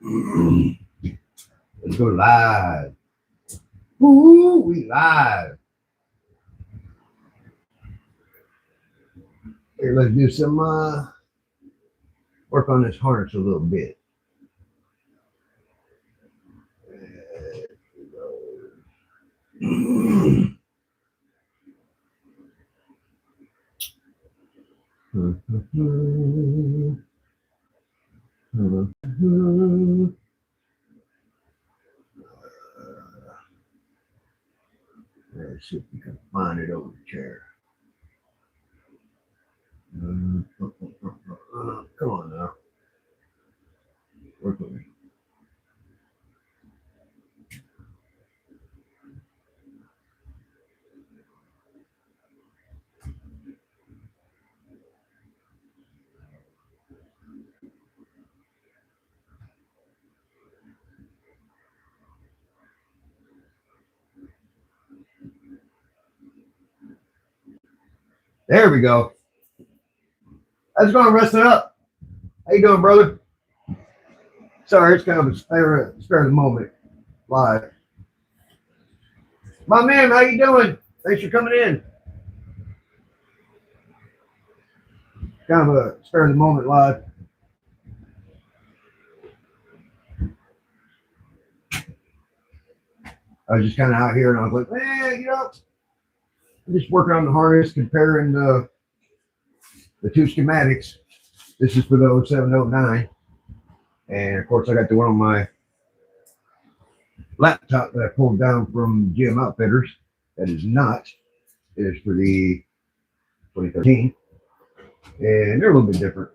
Let's go live. Woo, we live. Here, let's do some work on this harness a little bit. There we go. Let's see if we can find it over the chair. Come on now. Work with me. There we go. I was going to rest it up. How you doing, brother? Sorry, it's kind of a spare the moment live. My man, how you doing? Thanks for coming in. Kind of a spare the moment live. I was just kind of out here and I was like, man, you know, I'm just working on the harness, comparing the two schematics. This is for the 0709. And of course, I got the one on my laptop that I pulled down from GM Outfitters. That is not. It is for the 2013. And they're a little bit different.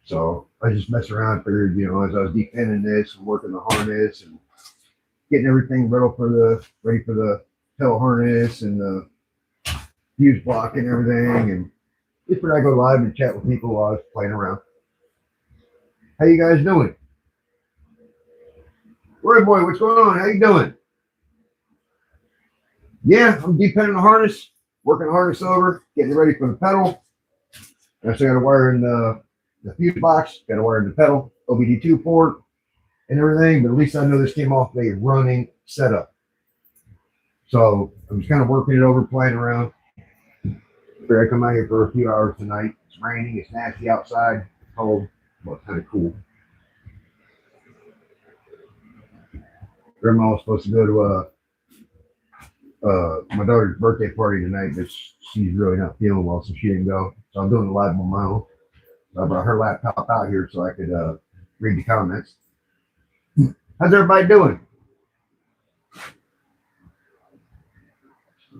So I just messed around, figured, you know, as I was depinning this and working the harness and getting everything ready for the tail harness and the fuse block and everything. And just figured I'd go live and chat with people while I was playing around. How you guys doing? Roy boy, what's going on? How you doing? Yeah, I'm depinning the harness, working the harness over, getting ready for the pedal. I still got to wire in the fuse box, got to wire in the pedal, OBD2 port, and everything. But at least I know this came off a running setup. So I'm just kind of working it over, playing around. Figured I'd come out here for a few hours tonight. It's raining, it's nasty outside, it's cold, but it's kind of cool. Grandma was supposed to go to my daughter's birthday party tonight, but she's really not feeling well, so she didn't go. So I'm doing the live on my own. So I brought her laptop out here so I could read the comments. How's everybody doing?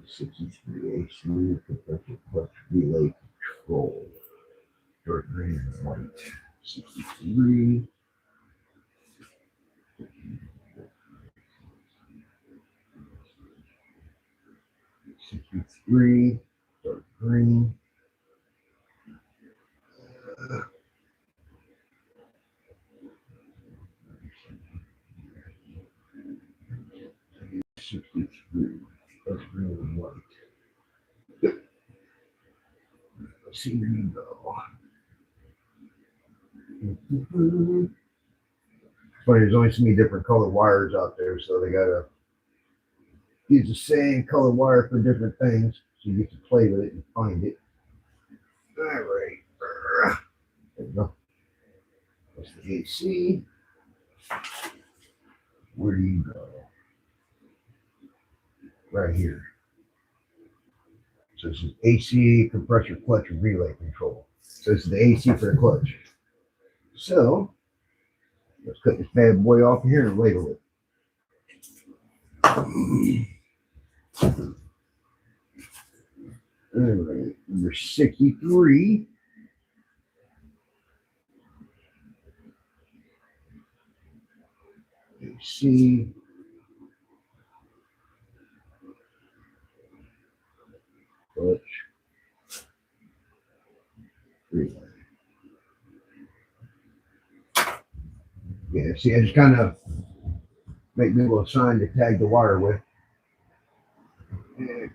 63 AC compressor clutch relay control. Dark green and white. 63. 63. Dark green. 63. Dark green and white. Yep. Let's see where you go. Funny, there's only so many different color wires out there, so they gotta use the same color wire for different things, so you get to play with it and find it. All right, there we go. That's the AC. Where do you go? Right here. So this is AC compressor clutch relay control. So this is the AC for the clutch. So let's cut this bad boy off here and label it. All right, number 63. AC. Clutch. Relay. Yeah, see, I just kind of make me a little sign to tag the wire with. And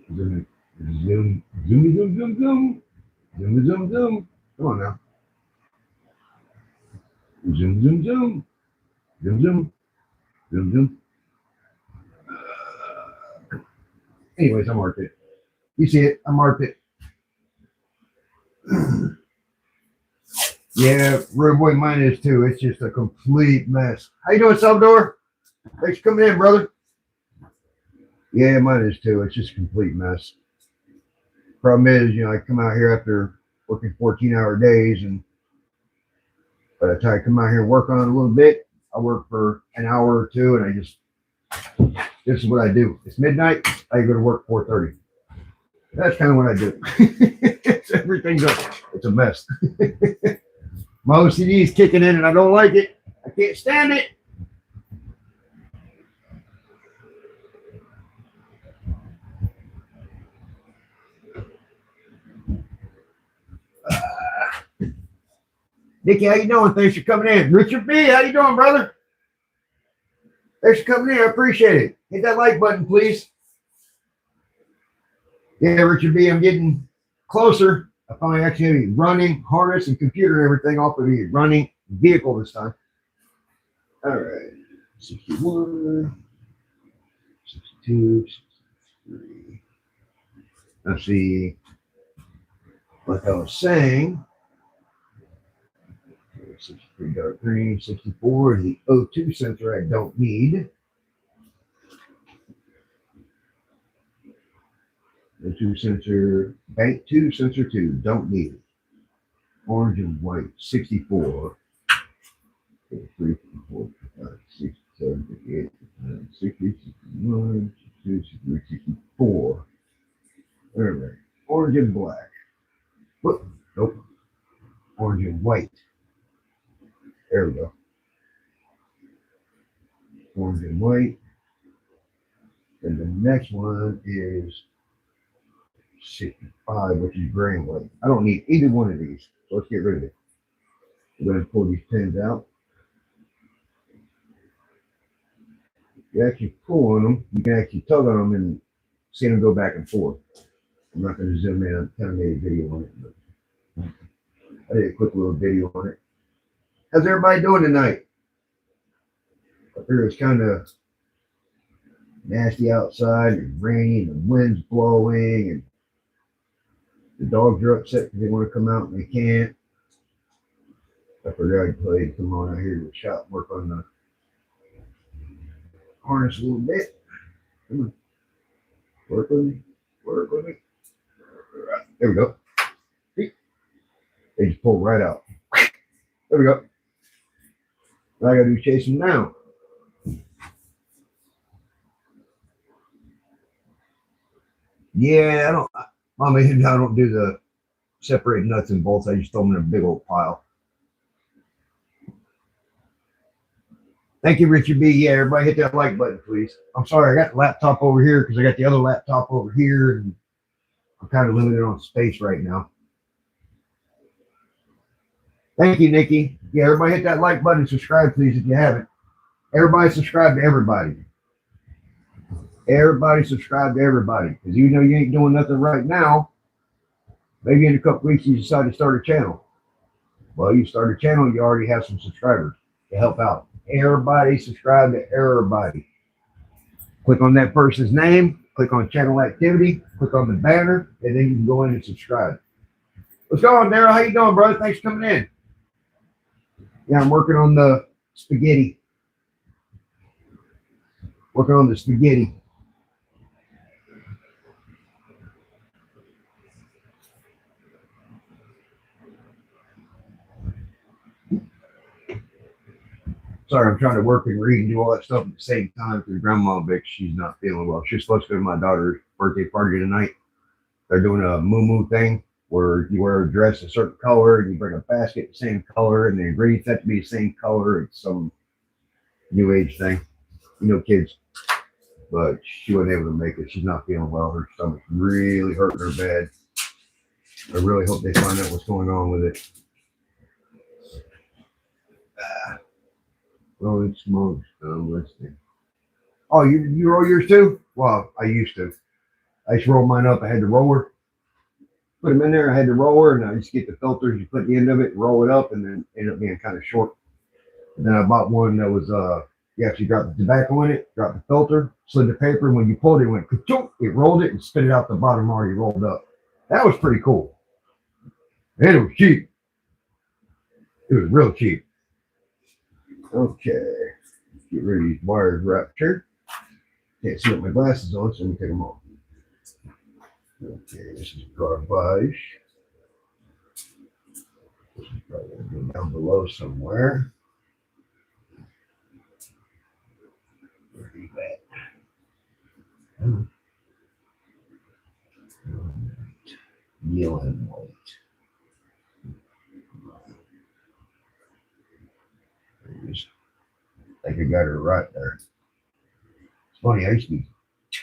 zoom, zoom, zoom, zoom, zoom, zoom, zoom, zoom, zoom. Come on now. Zoom, zoom, zoom. Zoom, zoom. Zoom, zoom. Anyways, I marked it. You see it? I marked it. Yeah, Roy Boy, mine is too. It's just a complete mess. How you doing, Salvador? Thanks for coming in, brother. Yeah, mine is too. It's just a complete mess. Problem is, I come out here after working 14-hour days, and by the time I come out here and work on it a little bit, I work for an hour or two, and this is what I do. It's midnight. I go to work 4:30. That's kind of what I do. It's a mess. My OCD is kicking in, and I don't like it. I can't stand it. Nikki, how you doing? Thanks for coming in. Richard B, how you doing, brother? Thanks for coming in. I appreciate it. Hit that like button, please. Yeah, Richard B, I'm getting closer. I finally actually have a running harness and computer and everything off of the running vehicle this time. All right. 61, 62, 63. Let's see. Like I was saying, 63 dark green, 64 is the O2 sensor I don't need. O2 sensor, bank 2, sensor 2, don't need it. Orange and white, 64. 53, 54, 55, 67, 58, 59, 60, 61, 62, 63, 64. All right. Orange and black. Whoop. Nope. Orange and white. There we go. Orange and white. And the next one is 65, which is gray and white. I don't need either one of these, so let's get rid of it. We're going to pull these pins out. You actually pull on them, you can actually tug on them and see them go back and forth. I'm not going to zoom in. I kind of made a video on it, but I did a quick little video on it. How's everybody doing tonight? Up here it's kind of nasty outside and rainy and the wind's blowing and the dogs are upset because they want to come out and they can't. I forgot to come on out here to the shop and work on the harness a little bit. Come on. Work with me. Work with me. There we go. See? They just pull right out. There we go. All I gotta do is chase them down. Yeah, I don't do the separate nuts and bolts. I just throw them in a big old pile. Thank you, Richard B. Yeah, everybody hit that like button, please. I'm sorry, I got the laptop over here because I got the other laptop over here, and I'm kind of limited on space right now. Thank you, Nikki. Yeah, everybody hit that like button. Subscribe, please, if you haven't. Everybody subscribe to everybody. Everybody subscribe to everybody. Because you ain't doing nothing right now. Maybe in a couple weeks you decide to start a channel. Well, you start a channel, you already have some subscribers to help out. Everybody subscribe to everybody. Click on that person's name, click on channel activity, click on the banner, and then you can go in and subscribe. What's going on, Daryl? How you doing, brother? Thanks for coming in. Yeah, I'm working on the spaghetti. Working on the spaghetti. Sorry, I'm trying to work and read and do all that stuff at the same time because Grandma Vic, she's not feeling well. She's supposed to go to my daughter's birthday party tonight. They're doing a moo thing where you wear a dress a certain color and you bring a basket the same color and the ingredients have to be the same color. It's some new age thing. Kids. But she wasn't able to make it. She's not feeling well. Her stomach's really hurting her bad. I really hope they find out what's going on with it. Rolling smokes. Listening. Oh, you roll yours too? Well, I used to. I used to roll mine up. I had the roller. Put them in there. I had the roller, and I just get the filters. You put the end of it, roll it up, and then end up being kind of short. And then I bought one that was you actually dropped the tobacco in it, dropped the filter, slid the paper, and when you pulled it, it went ka-chunk, it rolled it and spit it out the bottom already rolled up. That was pretty cool. And it was cheap. It was real cheap. Okay. Get rid of these wires wrapped here. Can't see what my glasses on, so let me take them off. Okay, this is garbage. This is probably going to be down below somewhere. Where are you at? Yellow and white. I think I got her right there. It's funny, I used to be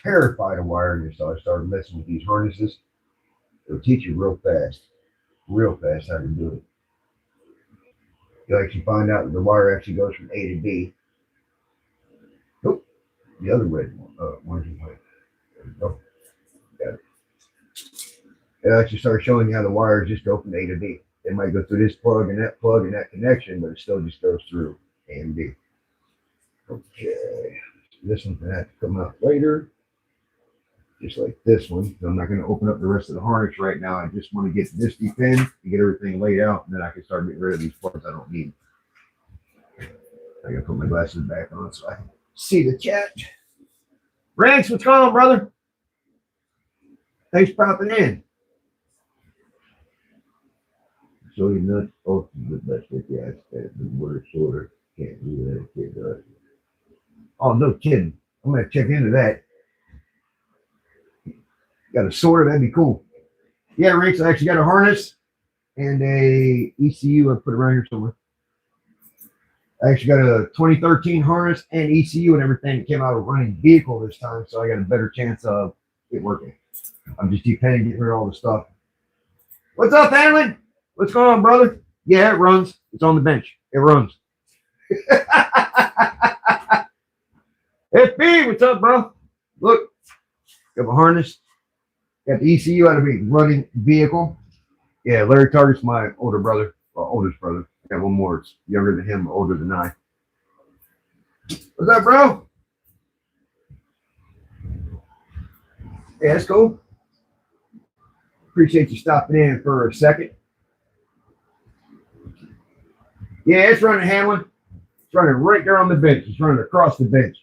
terrified of wiring this, so I started messing with these harnesses. It'll teach you real fast how to do it. You'll actually find out that the wire actually goes from A to B. Nope, the other red one. Where's the white? There we go. Got it. It'll actually start showing you how the wires just go from A to B. It might go through this plug and that connection, but it still just goes through A and B. Okay, this one's gonna have to come out later, just like this one. So I'm not gonna open up the rest of the harness right now. I just want to get this depinned and get everything laid out, and then I can start getting rid of these parts I don't need. I gotta put my glasses back on so I can see the chat. Ranks, what's going on, brother? Thanks for popping in. So you're not supposed to do the best with the ass that the word shorter. Can't do that. Can't do it. Oh, no kidding. I'm going to check into that. Got a sorter. That'd be cool. Yeah, Ricks, I actually got a harness and a ECU. I put it around here somewhere. I actually got a 2013 harness and ECU and everything that came out of running vehicle this time, so I got a better chance of it working. I'm just depending getting rid of all the stuff. What's up, Alan? What's going on, brother? Yeah, it runs. It's on the bench. It runs. FB, what's up, bro? Look, got a harness. Got the ECU out of a running vehicle. Yeah, Larry Target's my older brother, oldest brother. I got one more. It's younger than him, older than I. What's up, bro? Yeah, that's cool. Appreciate you stopping in for a second. Yeah, it's running Hamlin. It's running right there on the bench. It's running across the bench.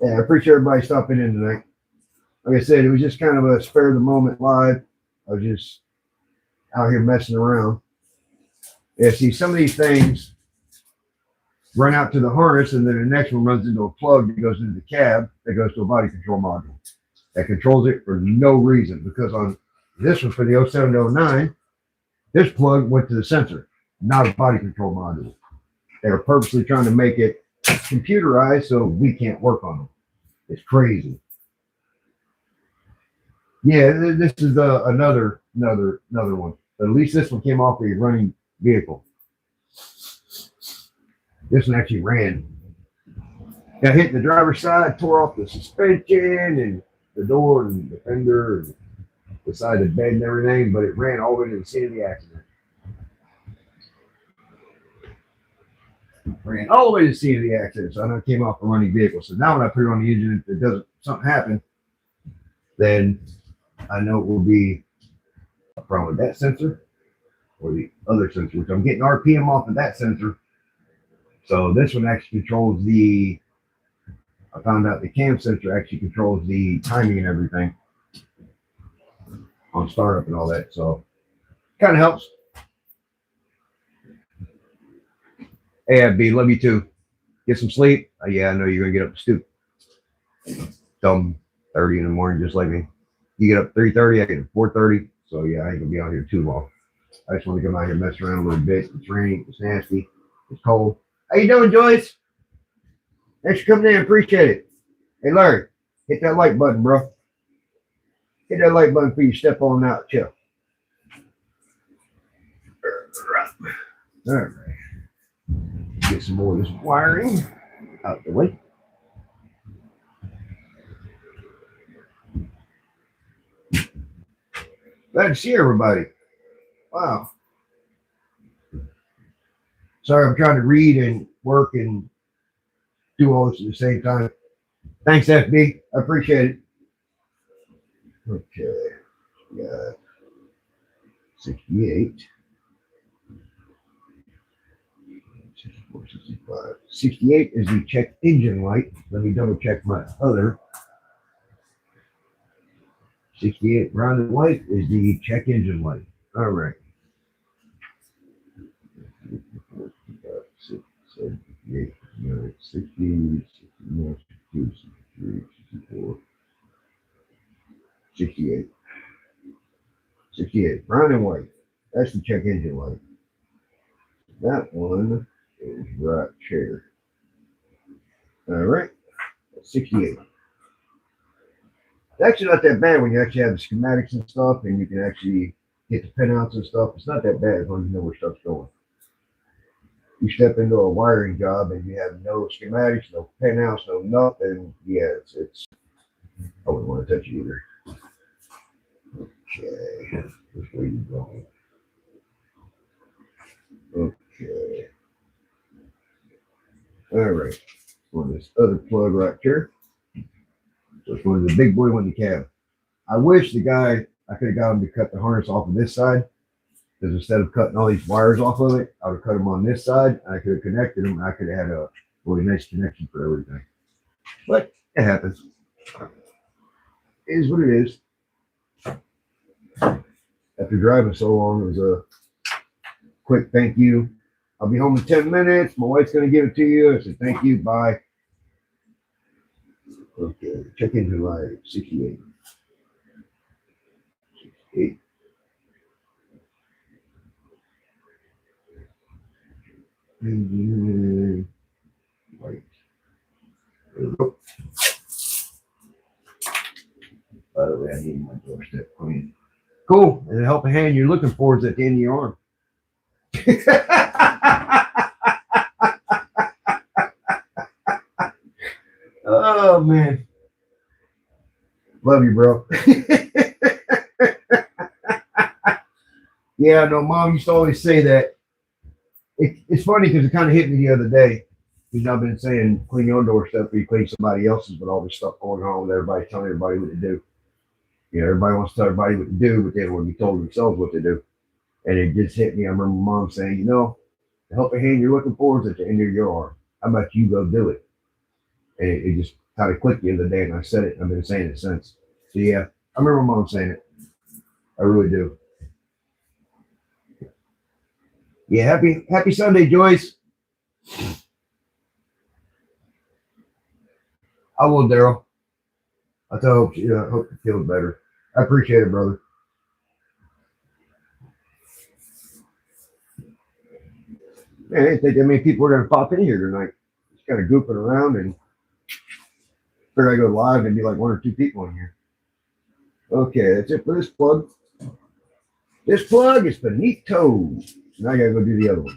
Yeah, I appreciate everybody stopping in tonight. Like I said, it was just kind of a spare the moment live. I was just out here messing around. Yeah, see, some of these things run out to the harness, and then the next one runs into a plug that goes into the cab that goes to a body control module that controls it for no reason. Because on this one for the 07 to 09, this plug went to the sensor, not a body control module. They were purposely trying to make it computerized so we can't work on them. It's crazy. Yeah, this is another one. But at least this one came off a running vehicle. This one actually ran. Got hit in the driver's side, tore off the suspension and the door and the fender and the side of the bed and everything, but it ran all the way to the scene of the accident. Ran all the way to the scene of the accident, so I know it came off a running vehicle. So now when I put it on the engine, if it doesn't something happen, then I know it will be a problem with that sensor or the other sensor, which I'm getting RPM off of that sensor. So this one actually controls the, I found out the cam sensor actually controls the timing and everything on startup and all that. So kind of helps. Hey, B, love you too. Get some sleep. Yeah, I know you're going to get up to stoop. Dumb 30 in the morning, just like me. You get up 3:30, I get up 4:30. So yeah, I ain't going to be out here too long. I just want to come out here and mess around a little bit. It's raining, it's nasty, it's cold. How you doing, Joyce? Thanks for coming in. Appreciate it. Hey, Larry, hit that like button, bro. Hit that like button before you step on out. Chill. All right. Get some more of this wiring out the way. Glad to see everybody. Wow. Sorry, I'm trying to read and work and do all this at the same time. Thanks, FB. I appreciate it. Okay. Yeah. 68. 64, 65. 68 is the check engine light. Let me double check my other. 68 brown and white is the check engine light. All right. 6, 7, 58, 59, 60, 61, 62, 63, 64, 68. 68, brown and white. That's the check engine light. That one is right here. All right, 68. It's actually not that bad when you actually have the schematics and stuff and you can actually get the pinouts and stuff. It's not that bad as long as you know where stuff's going. You step into a wiring job and you have no schematics, no pinouts, no nothing. Yeah, it's I wouldn't want to touch it either. Okay, which way you going? Okay. All right. On this other plug right here. So it's one of the big boy one in the cab. I wish the guy I could have got him to cut the harness off of this side. Because instead of cutting all these wires off of it, I would have cut them on this side and I could have connected them and I could have had a really nice connection for everything. But it happens. It is what it is. After driving so long, it was a quick thank you. I'll be home in 10 minutes. My wife's going to give it to you. I said, thank you. Bye. Okay. Check engine light. 68. 68. Engine light. There we go. By the way, I need my doorstep clean. Cool. And a helping hand you're looking for is at the end of your arm. Oh, man. Love you, bro. Yeah, no, Mom used to always say that. It's funny because it kind of hit me the other day. Because I've been saying clean your own doorstep or you clean somebody else's, but all this stuff going on with everybody telling everybody what to do. You know, everybody wants to tell everybody what to do, but they don't want to be told themselves what to do. And it just hit me. I remember Mom saying, you know, the helping hand you're looking for is at the end of your arm. How about you go do it? And it just kind of clicked the other day, and I said it. And I've been saying it since. So yeah, I remember Mom saying it. I really do. Yeah, happy Sunday, Joyce. I will, Daryl. I hope you feel better. I appreciate it, brother. Man, I didn't think that many people were going to pop in here tonight. Just kind of goofing around and figured I'd go live and be like 1 or 2 people in here. Okay, that's it for this plug. This plug is finito. Now I got to go do the other one.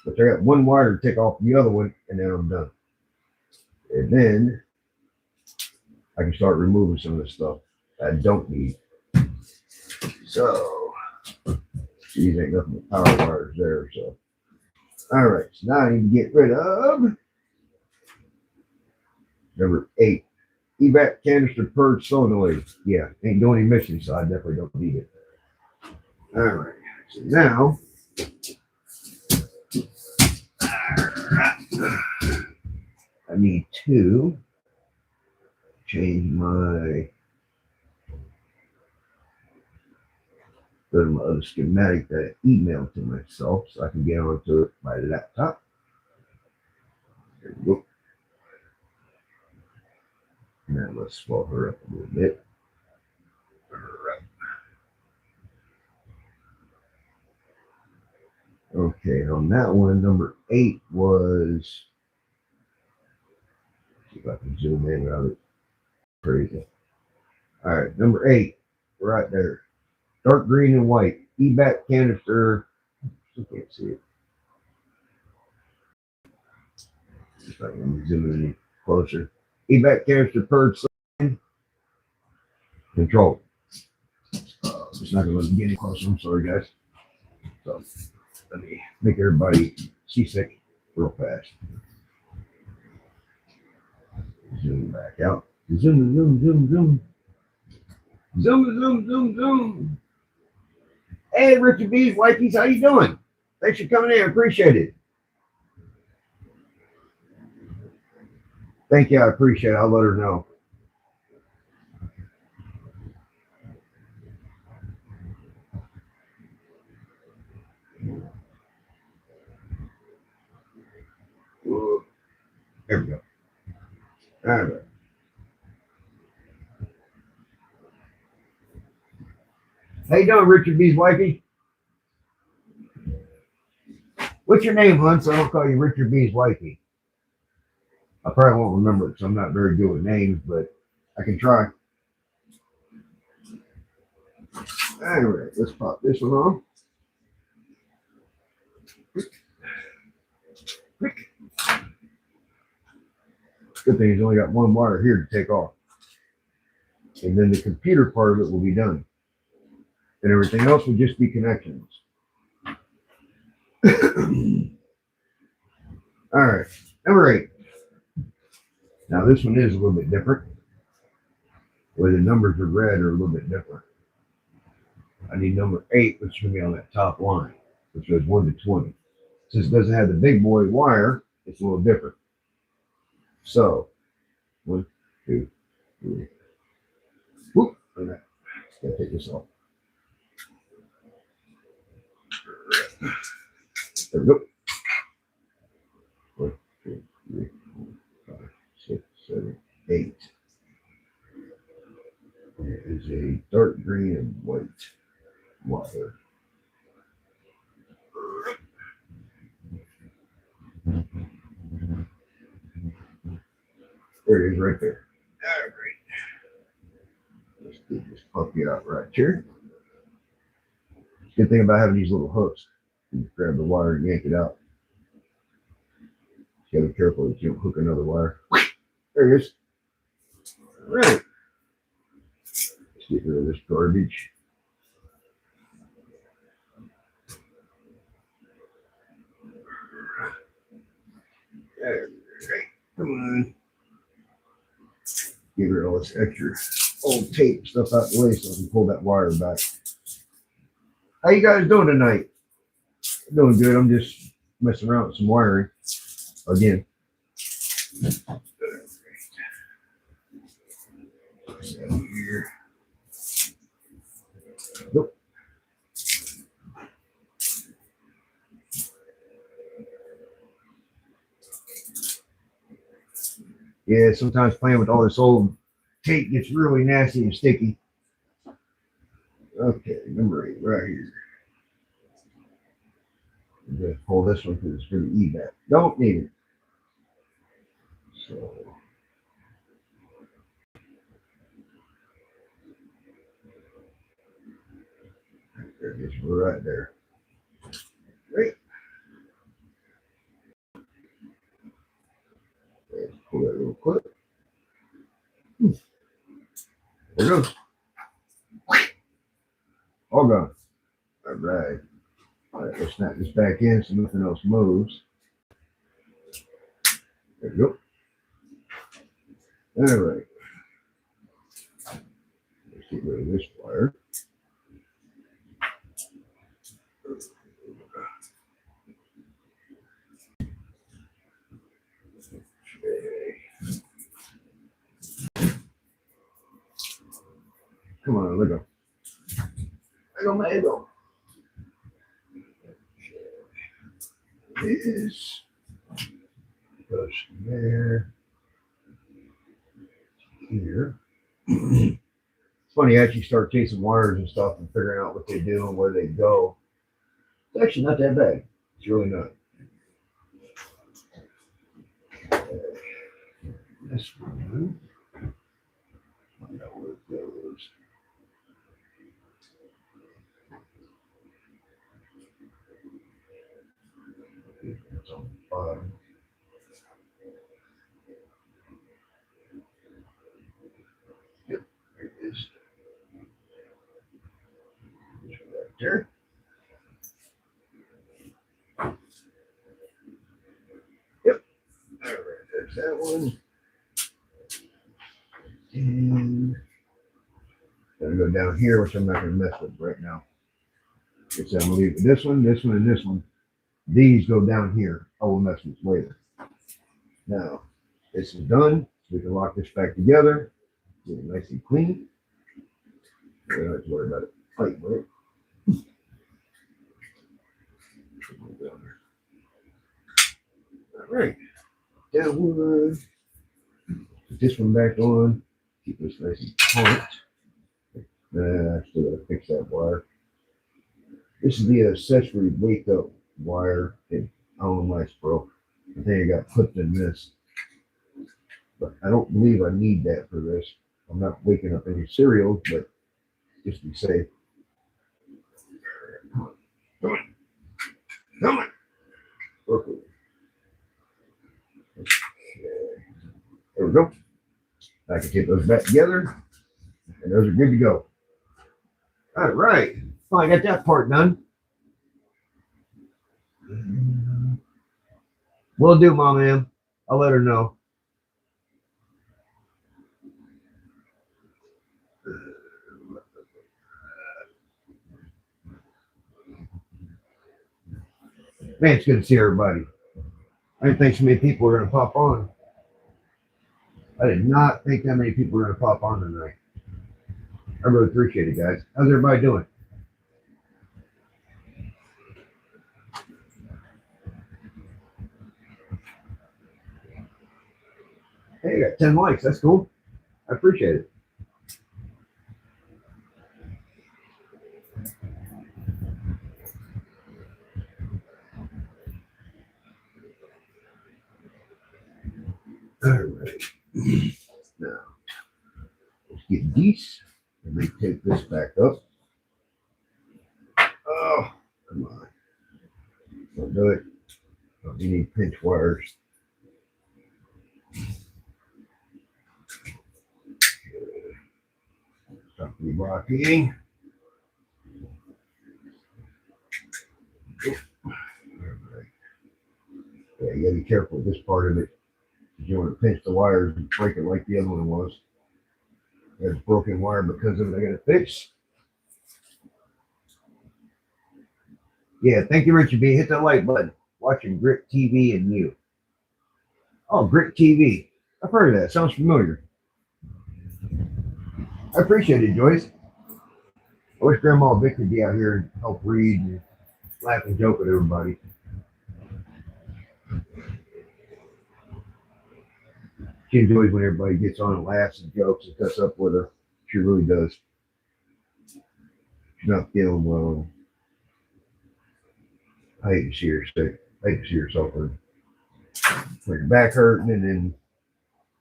But I got one wire to take off the other one, and then I'm done. And then I can start removing some of the stuff I don't need. So these ain't nothing but power wires there. So all right, so now I need to get rid of number 8. evac canister purge solenoid. Yeah, ain't doing any mission, so I definitely don't need it. All right, so now I need to change my go to my other schematic that I emailed to myself so I can get onto my laptop. There we go. Now let's swell her up a little bit. All right. Okay, on that one, number 8 was. See if I can zoom in without it crazy. All right, number 8, right there. Dark green and white. evac canister. I can't see it. If I can zoom in closer. evac canister purge control. It's not going to let me get any closer. I'm sorry, guys. So let me make everybody seasick real fast. Zoom back out. Zoom, zoom, zoom, zoom. Zoom, zoom, zoom, zoom. Hey, Richard B's wifeys, how you doing? Thanks for coming in. Appreciate it. Thank you. I appreciate it. I'll let her know. There we go. All right. How you doing, Richard B's wifey? What's your name, hon? So I don't call you Richard B's wifey. I probably won't remember it because I'm not very good with names, but I can try. All right, let's pop this one on. Good thing he's only got one wire here to take off. And then the computer part of it will be done. And everything else will just be connections. All right, number 8. Now this one is a little bit different. Where the numbers are red are a little bit different. I need number 8, which is going to be on that top line, which goes 1 to 20. Since it doesn't have the big boy wire, it's a little different. So, 1, 2, 3. Whoop! All right. Gotta take this off. There we go. 1, 2, 3, 4, 5, 6, 7, 8. There is a dark green and white wire. There it is right there. All right. Let's get this puppy out right here. Good thing about having these little hooks. You grab the wire and yank it out. You gotta be careful that you don't hook another wire. There it is. All right. Let's get rid of this garbage. There we go. Come on. Get rid of all this extra old tape stuff out the way so I can pull that wire back. How you guys doing tonight? Doing good. I'm just messing around with some wiring again. Here. Nope. Yeah, sometimes playing with all this old tape gets really nasty and sticky. Okay, number 8 right here. I'm going to pull this one because it's going to eat that. Don't need it. So. There it is, right there. Great. Let's pull that real quick. There it goes. All gone. All right. All right, let's snap this back in so nothing else moves. There we go. All right. Let's get rid of this wire. Okay. Come on, let go. Let go, let go. This goes from there. Here. It's funny, as you start chasing wires and stuff and figuring out what they do and where they go. It's actually not that bad. It's really not. This one. Find out where it goes. It's on the bottom. Yep, there it is. Right there. fix that one. And gonna go down here, which I'm not gonna mess with right now. I'm gonna leave this one, this one, and this one. These go down here. I will mess with later. Now, this is done. We can lock this back together. Get it nice and clean. We don't have to worry about it fighting with it. All right. Downward. Put this one back on. Keep this nice and taut. Still gotta fix that wire. This is the accessory wake up wire. I don't know why it's broke. I think I got clipped in this. But I don't believe I need that for this. I'm not waking up any cereal, but just to be safe. Come on. Come on. Okay. There we go. I can get those back together, and those are good to go. All right. Well, I got that part done. Will do, Mom, Em. I'll let her know. Man, it's good to see everybody. I didn't think so many people were going to pop on. I did not think that many people were going to pop on tonight. I really appreciate it, guys. How's everybody doing? Hey, I got 10 likes. That's cool. I appreciate it. All right. Now, let's get these. Let me take this back up. Oh, come on. Don't do it. Oh, you need pinch wires. Stop rocking. Yeah, you gotta be careful with this part of it. You want to pinch the wires and break it like the other one was. There's broken wire because of it. I got to fix. Yeah, thank you, Richard B. Hit that like button. Watching Grit TV and you. Oh, Grit TV. I've heard of that. Sounds familiar. I appreciate it, Joyce. I wish Grandma Vic could be out here and help read and laugh and joke with everybody. She enjoys when everybody gets on and laughs and jokes and cuts up with her. She really does. She's not feeling well. I hate to see her sick. I hate to see her suffering. Like her back hurting and then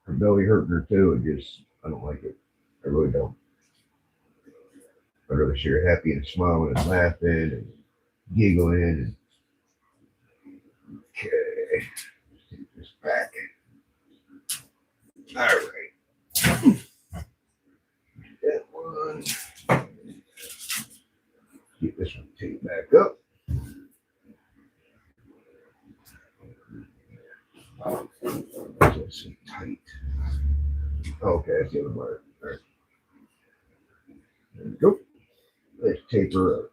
her belly hurting her too. It just, I don't like it. I really don't. I'd rather see her happy and smiling and laughing and giggling. And okay, let's take this back. All right. That one. Get this one taped back up. Let's see, tight. Okay, that's the other wire. All right. There we go. Let's tape her up.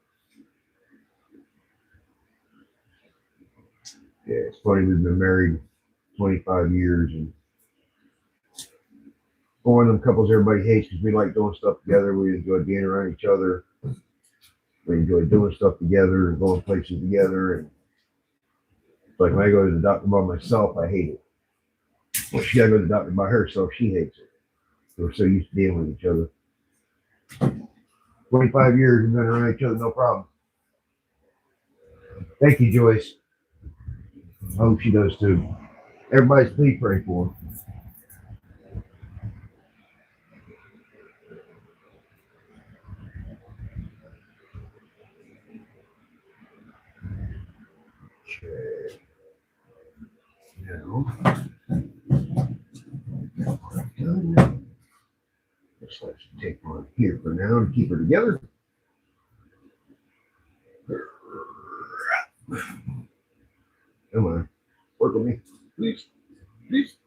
Yeah, it's funny. We've been married 25 years, and one of them couples everybody hates because we like doing stuff together. We enjoy being around each other. We enjoy doing stuff together and going places together. And like when I go to the doctor by myself, I hate it. When she gotta go to the doctor by herself, she hates it. We're so used to dealing with each other. 25 years we've been around each other, no problem. Thank you, Joyce. I hope she does too. Everybody's please pray for her. Okay. Now, let's take one here for now to keep her together. Come on, work with me, please, please.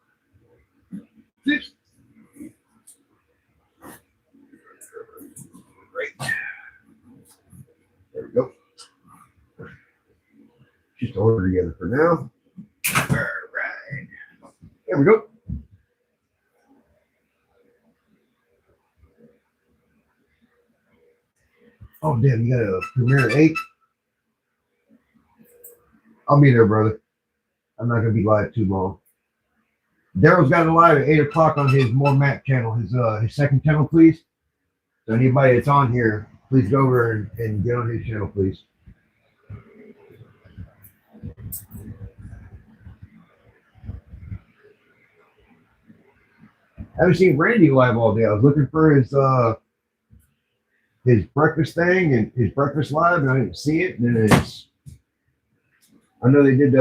to order together for now. All right. There we go. Oh, damn, you got a premiere at 8? I'll be there, brother. I'm not going to be live too long. Daryl's got it live at 8 o'clock on his More Mac channel, his second channel, please. So anybody that's on here, please go over and get on his channel, please. I haven't seen Randy live all day. I was looking for his breakfast thing and his breakfast live, and I didn't see it. And then I know they did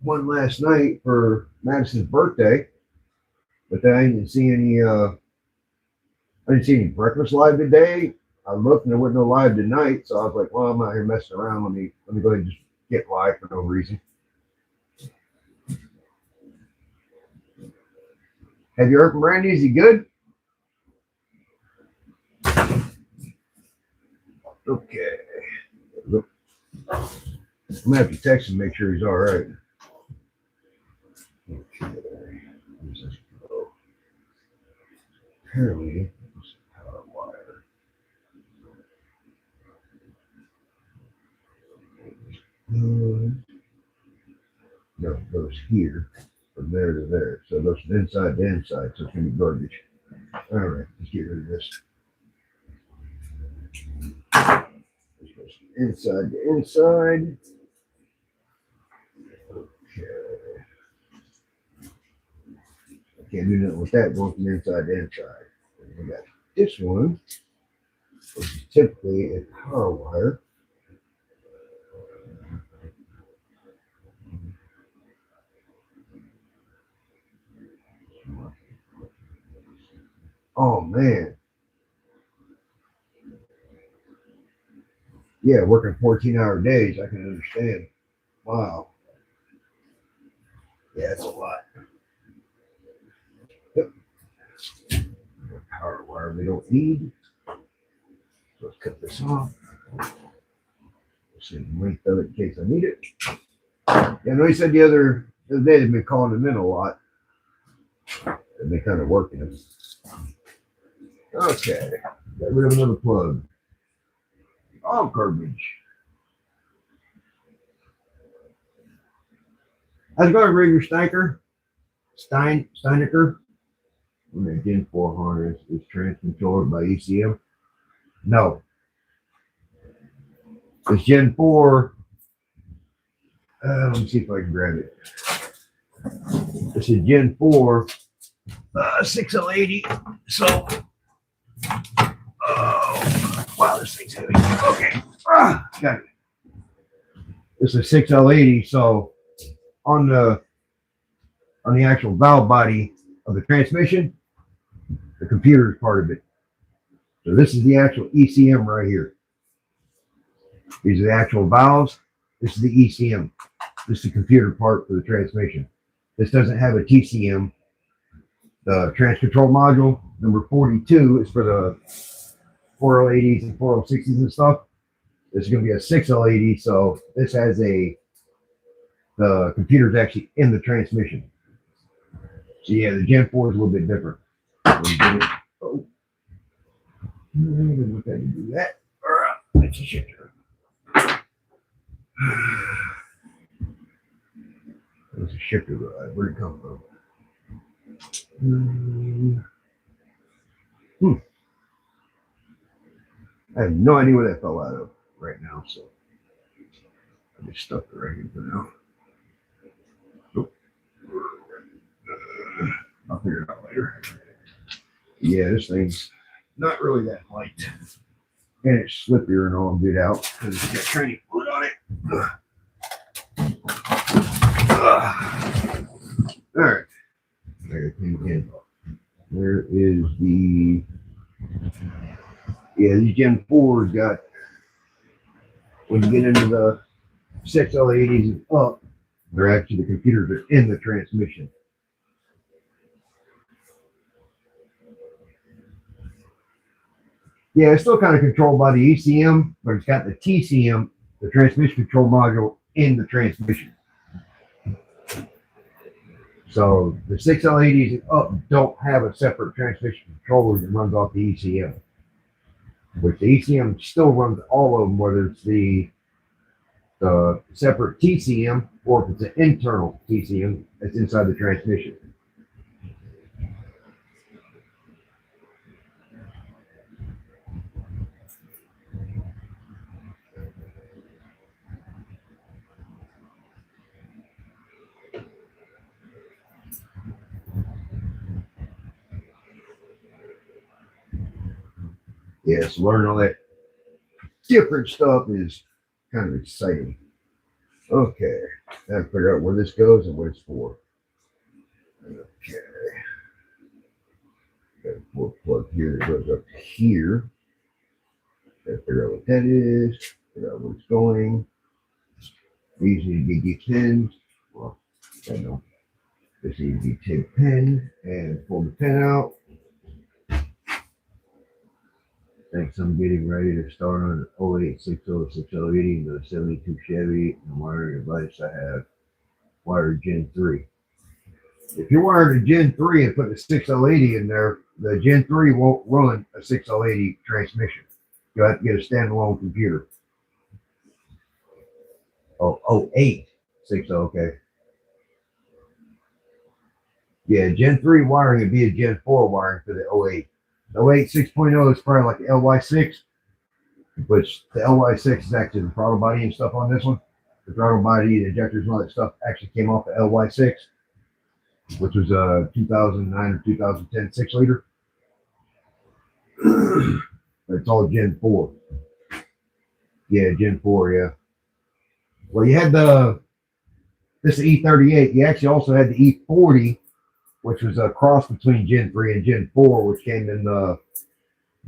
one last night for Madison's birthday, but then I didn't see any. I didn't see any breakfast live today. I looked and there wasn't no live tonight, so I was like, "Well, I'm out here messing around. Let me go ahead and just get live for no reason." Have you heard from Randy? Is he good? Okay. I'm gonna have to text him, make sure he's all right. Okay. Where's this go? Apparently, it's a power wire. No, it goes here, from there to there. So it goes from inside to inside, so it's gonna be garbage. All right, let's get rid of this. This goes from inside to inside. Okay. I can't do nothing with that going from inside to inside. And we got this one, which is typically a power wire. Oh man. Yeah, working 14-hour days, I can understand. Wow. Yeah, it's a lot. Yep. Power wire we don't need. Let's cut this off. See the length of it in case I need it. Yeah, I know he said the other day they've been calling him in a lot. They've been kind of working him. Okay, got rid of another plug. All garbage. How's it going, Rigger Steinecker? Steinecker? When the Gen 4 harness is trans-controlled by ECM? No. It's Gen 4. Let me see if I can grab it. It's a Gen 4 6L80. So, oh, wow, this thing's heavy. Okay. Got it. It's a 6L80. So, on the actual valve body of the transmission, the computer is part of it. So this is the actual ECM right here. These are the actual valves. This is the ECM. This is the computer part for the transmission. This doesn't have a TCM. The trans control module, number 42, is for the 4L80s and 4L60s and stuff. This is going to be a 6L80, so this has the computer's actually in the transmission. So yeah, the Gen 4 is a little bit different. Oh. Look how you do that. All right, that's a shifter. That's a shifter rod. Where'd it come from? I have no idea where that fell out of right now, so I just stuck it right here for now. Nope. I'll figure it out later. Yeah, this thing's not really that light. And it's slippier and all get out because it's got training fluid on it. All right. I got clean the hand off. There is the these Gen 4s got, when you get into the 6L80s and up, they're actually, the computers are in the transmission. Yeah, it's still kind of controlled by the ECM, but it's got the TCM, the transmission control module, in the transmission. So the 6L80s up don't have a separate transmission controller that runs off the ECM, which the ECM still runs all of them, whether it's the separate TCM or if it's an internal TCM that's inside the transmission. Yeah, so learning all that different stuff is kind of exciting. Okay, now figure out where this goes and what it's for. Okay, got a plug here that goes up here. Gotta figure out what that is, figure out where it's going. These need to be pins. Well, I know. This needs to be 10 pin and pull the pin out. Thanks, I'm getting ready to start on an 0860 6L80 with a 72 Chevy and wiring device I have wired Gen 3. If you're wiring a Gen 3 and putting a 6L80 in there, the Gen 3 won't run a 6L80 transmission. You'll have to get a standalone computer. Oh, 08 60, okay. Yeah, Gen 3 wiring would be a Gen 4 wiring for the 08. The 08 6.0 is probably like the LY6, which the LY6 is actually the throttle body and stuff on this one. The throttle body, the injectors, and all that stuff actually came off the LY6, which was a 2009 or 2010 6-liter. It's all Gen 4. Yeah, Gen 4, yeah. Well, you had this E38. You actually also had the E40, which was a cross between Gen 3 and Gen 4, which came in the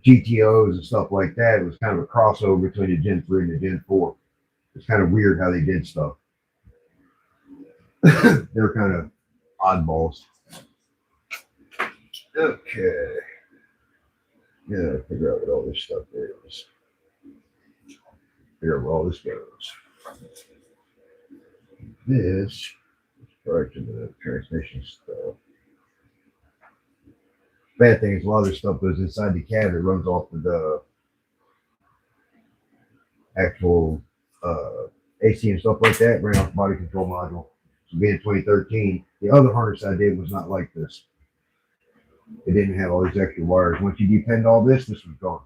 GTOs and stuff like that. It was kind of a crossover between the Gen 3 and the Gen 4. It's kind of weird how they did stuff. They're kind of oddballs. Okay. Yeah, figure out what all this stuff is. Figure out where all this goes. This is part of the transmission stuff. Bad thing is a lot of this stuff goes inside the cab. It runs off of the actual AC and stuff like that, ran off the body control module. So being 2013, the other harness I did was not like this. It didn't have all these extra wires. Once you depend all this was gone.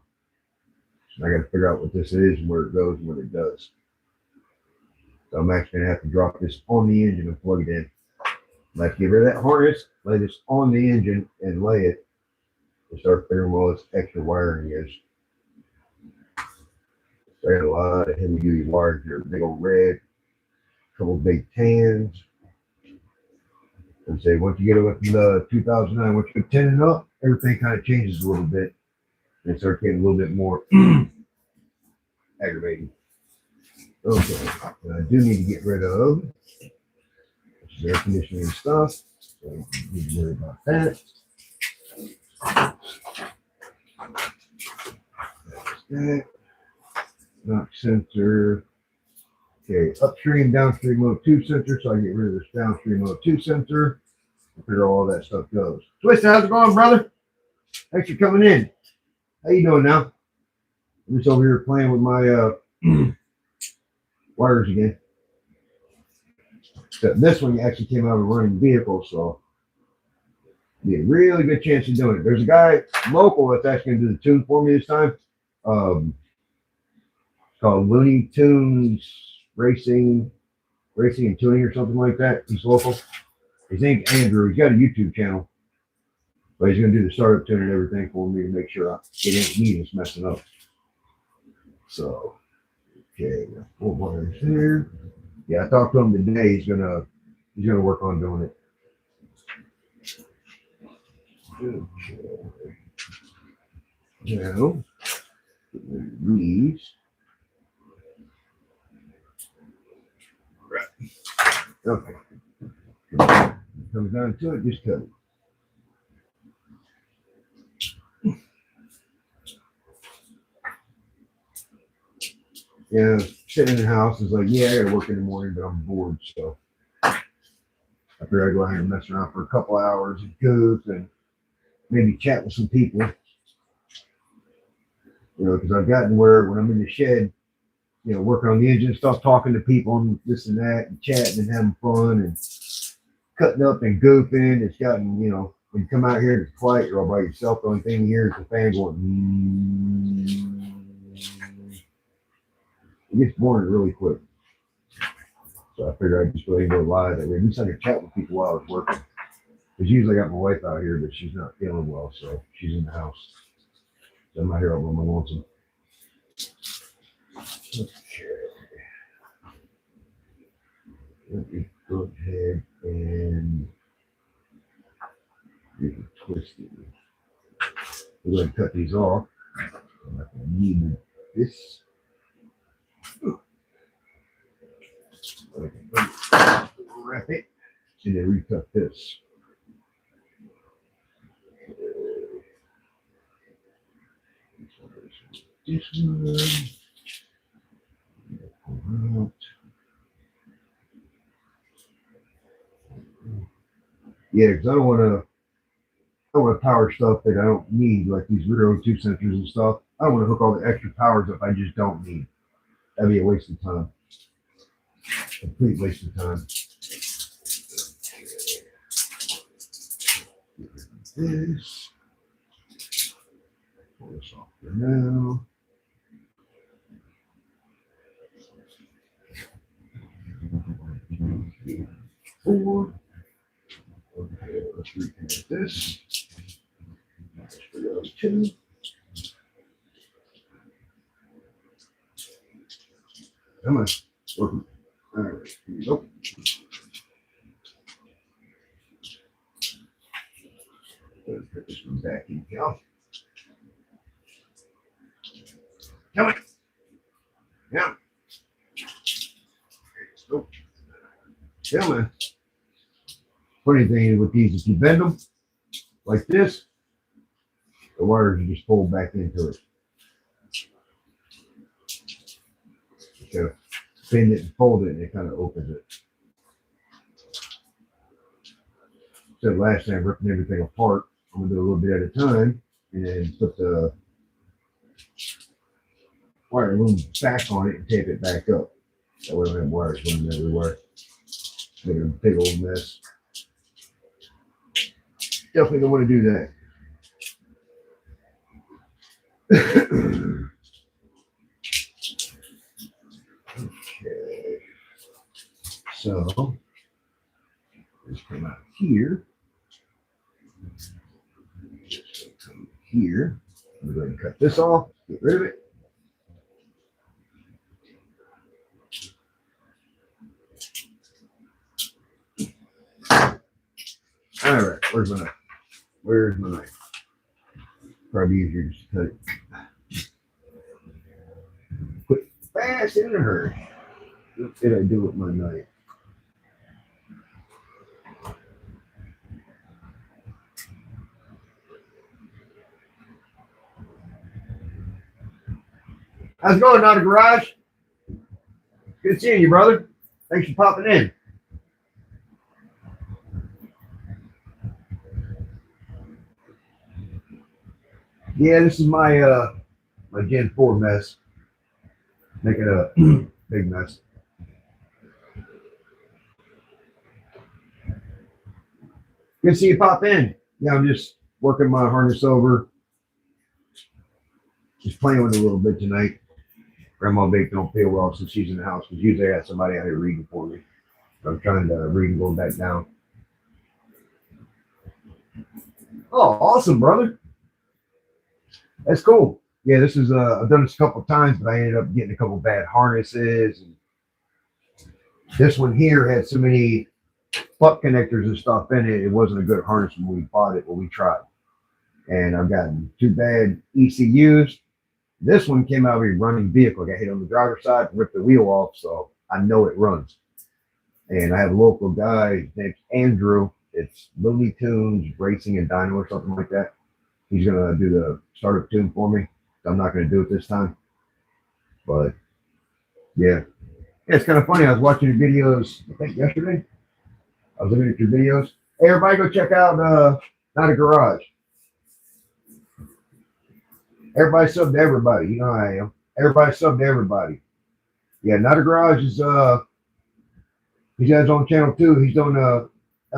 So I got to figure out what this is and where it goes and what it does. So I'm actually going to have to drop this on the engine and plug it in. Like, get rid of that harness, lay this on the engine and lay it, and start figuring what all this extra wiring is. I got a lot of heavy duty wires here, big old red, couple big tans. And say once you get it with the 2009, once you put 10 and up, everything kind of changes a little bit and starts getting a little bit more aggravating. Okay, and I do need to get rid of air conditioning stuff, so I don't need to worry about that. That's that. Knock sensor. Okay, upstream, downstream O2 sensor, so I get rid of this downstream O2 sensor. Figure all that stuff goes. Twist, how's it going, brother? Thanks for coming in. How you doing now? I'm just over here playing with my wires again. So this one actually came out of a running vehicle, so be a really good chance of doing it. There's a guy local that's actually going to do the tune for me this time. It's called Looney Tunes Racing and Tuning or something like that. He's local. His name's Andrew. He's got a YouTube channel, but he's going to do the startup tune and everything for me to make sure it ain't me that's messing up. So, okay, 4 wires there. Yeah, I talked to him today. He's gonna work on doing it. Okay. Now, these. Right. Okay. Comes down to it, just cut it. Yeah, sitting in the house. Is like, yeah, I gotta work in the morning, but I'm bored, so I figured I'd go ahead and mess around for a couple hours and goof and maybe chat with some people. You know, because I've gotten where when I'm in the shed, you know, working on the engine stuff, talking to people and this and that, and chatting and having fun and cutting up and goofing. It's gotten, you know, when you come out here, it's quiet. You're all by yourself. The only thing you hear is the fan going. It gets boring really quick. So I figured I'd just go ahead and go live. At least I could chat with people while I was working. Because usually I got my wife out here, but she's not feeling well, so she's in the house. So I'm out here on my lonesome. Okay. Let me go ahead and twist it. We're going to cut these off. I'm not going to need this. Wrap it and then recut this. This one. Yeah, because I don't want to power stuff that I don't need, like these rear O2 sensors and stuff. I don't want to hook all the extra powers up I just don't need. That'd be a waste of time. Complete waste of time. This. Pull this off for now. Four. Okay, let's reconnect this. Let's for those two. Come on. Working. All right, here we go. Let's put this one back in here. Come on. Yeah. Go. Come on. Funny thing is with these, if you bend them like this, the wires are just fold back into it. So bend it and fold it, and it kind of opens it. So last time ripping everything apart, I'm gonna do a little bit at a time, and then put the wire loom back on it and tape it back up. That way I don't have wires running everywhere. Make a big old mess. Definitely don't want to do that. Okay. So let's come out here. Just come here. I'm going to cut this off, get rid of it. All right, where's my knife? Where's my knife? Probably easier just to cut it. Quick, fast, in a hurry. What did I do with my knife? How's it going, Not a Garage? Good seeing you, brother. Thanks for popping in. Yeah, this is my my Gen 4 mess. Making a big mess. Good to see you pop in. Yeah, I'm just working my harness over. Just playing with it a little bit tonight. Grandma Vic don't feel well since she's in the house because usually I have somebody out here reading for me. I'm trying to read and go back down. Oh, awesome, brother. That's cool. Yeah, this is I've done this a couple of times, but I ended up getting a couple of bad harnesses. And this one here had so many butt connectors and stuff in it. It wasn't a good harness when we bought it, but we tried. And I've gotten 2 bad ECUs. This one came out of a running vehicle. I got hit on the driver's side, ripped the wheel off, so I know it runs. And I have a local guy, his name's Andrew. It's Looney Tunes Racing and Dyno or something like that. He's gonna do the startup tune for me. I'm not gonna do it this time, but Yeah. Yeah, it's kind of funny. I was watching your videos, I think yesterday. I was looking at your videos. Hey, everybody go check out Not a Garage. Everybody sub to everybody. You know how I am. Everybody sub to everybody. Yeah, Not a Garage is he's got his own channel too. He's doing a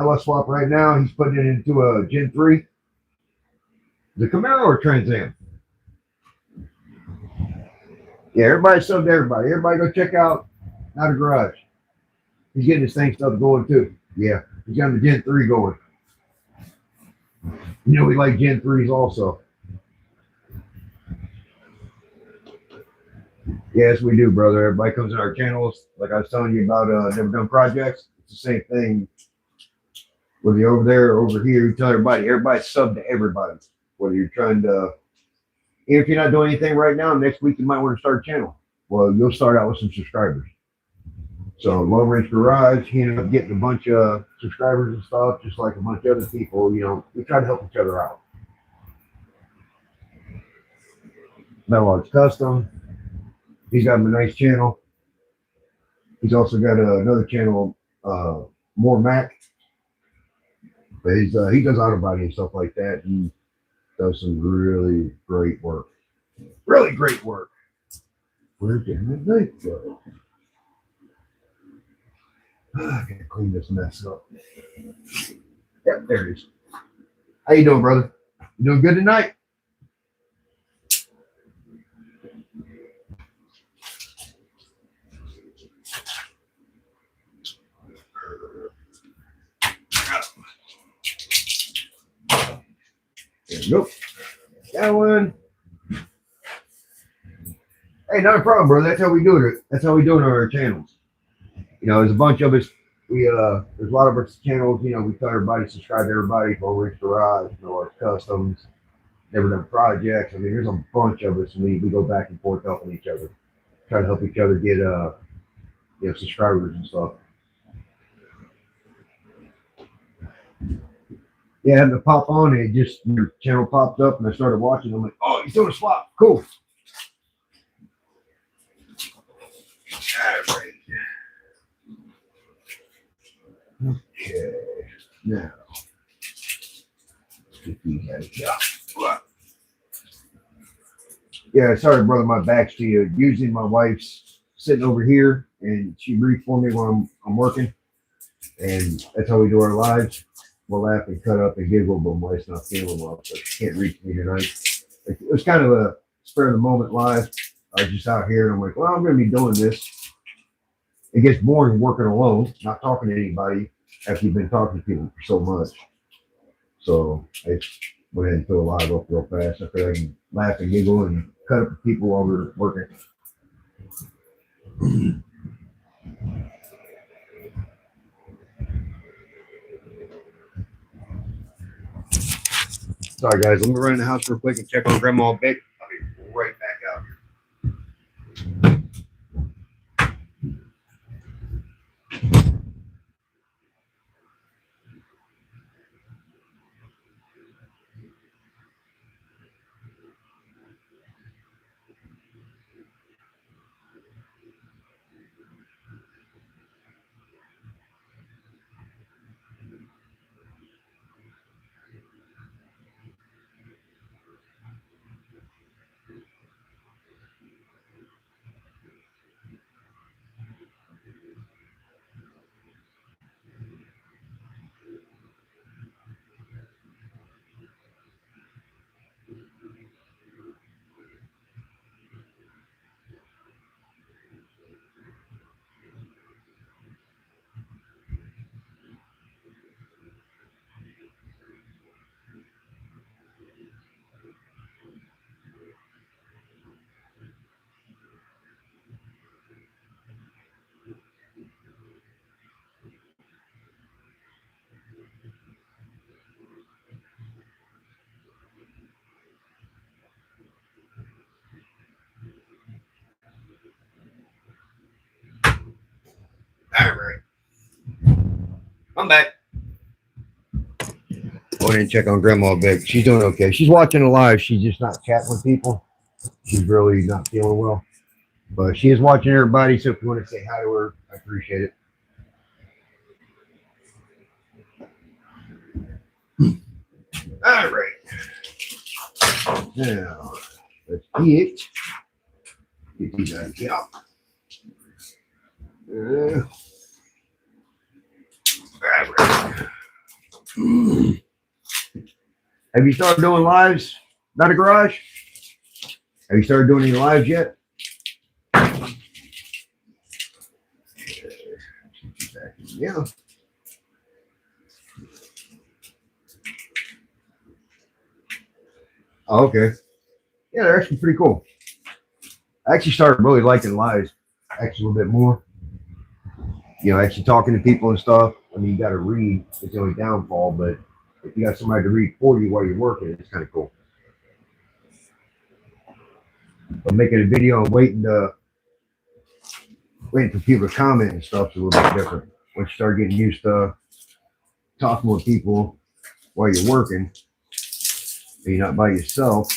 LS swap right now. He's putting it into a Gen 3. The Camaro or Trans Am? Yeah, everybody sub to everybody. Everybody go check out Not a Garage. He's getting his thing stuff going too. Yeah, he's got the Gen 3 going. You know we like Gen 3s also. Yes, we do, brother. Everybody comes in our channels. Like I was telling you about Never Done Projects. It's the same thing. Whether you're over there or over here, you tell everybody sub to everybody. Whether you're trying to, even if you're not doing anything right now, next week you might want to start a channel. Well, you'll start out with some subscribers. So Long Range Garage, he ended up getting a bunch of subscribers and stuff, just like a bunch of other people. You know, we try to help each other out. Metal Arts Custom. He's got a nice channel. He's also got another channel, More Mac. But he does auto body and stuff like that. He does some really great work. Really great work. Where did the night go? I gotta clean this mess up. Yep, there it is. How you doing, brother? You doing good tonight? There we go. That one. Hey, not a problem, bro. That's how we do it. That's how we do it on our channels. You know, there's a bunch of us. There's a lot of our channels. You know, we tell everybody subscribe to everybody. Long Range Garage, Metal Arts Customs, Never Done Projects. I mean, there's a bunch of us. We go back and forth helping each other, trying to help each other get subscribers and stuff. Yeah, I had to pop on and your channel popped up and I started watching. I'm like, oh, he's doing a swap. Cool. All right. Okay. Now, yeah, sorry, brother. My back's to you. Usually my wife's sitting over here and she reads for me when I'm working. And that's how we do our lives. We'll laugh and cut up and giggle, but my wife's not feeling well, so she can't reach me tonight. It was kind of a spur of the moment live. I was just out here and I'm like, well, I'm going to be doing this. It gets boring working alone, not talking to anybody after you've been talking to people for so much. So I went ahead and threw a live up real fast. I feel like I can laugh and giggle and cut up with people while we're working. Sorry, guys. Let me run in the house real quick and check on Grandma Vic. I'll be right back out here. All right. I'm back. Go ahead and check on Grandma Vic. She's doing okay. She's watching it live. She's just not chatting with people. She's really not feeling well. But she is watching everybody, so if you want to say hi to her, I appreciate it. All right. Now, let's get these out. All right. Have you started doing lives? Not a garage? Have you started doing any lives yet? Yeah. Oh, okay. Yeah, they're actually pretty cool. I actually started really liking lives actually a little bit more. Actually talking to people and stuff. I mean, you got to read. It's the only downfall, but if you got somebody to read for you while you're working, it's kind of cool. But making a video and waiting for people to comment and stuff is a little bit different. Once you start getting used to talking with people while you're working, and you're not by yourself.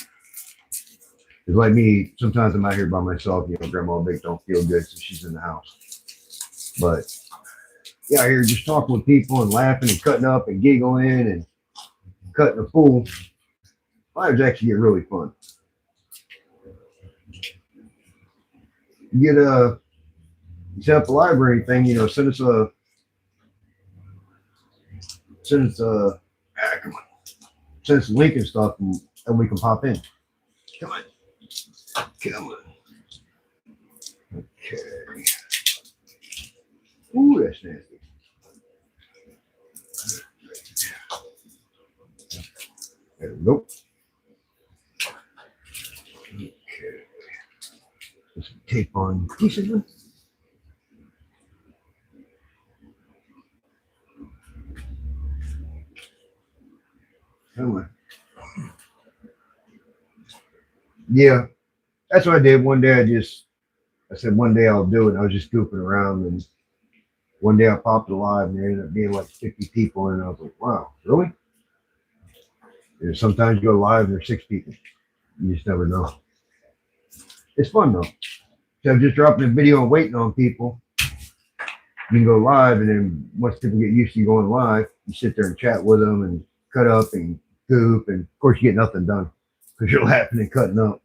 It's like me, sometimes I'm out here by myself, Grandma Vic don't feel good, so she's in the house. But yeah, out here just talking with people and laughing and cutting up and giggling and cutting a fool. Lives actually get really fun. You set up a live or anything, send us a come on, send us a link and stuff, and we can pop in. Come on. Okay. Ooh, that's nasty. There we go. Okay. Put some tape on pieces. Come on. Yeah, that's what I did. One day I said one day I'll do it. I was just goofing around, and one day I popped alive, and there ended up being like 50 people, and I was like, wow, really? And sometimes you go live and there's 6 people. You just never know. It's fun though. So I'm just dropping a video and waiting on people. You can go live, and then once people get used to you going live, you sit there and chat with them and cut up and goof, and of course you get nothing done because you're laughing and cutting up.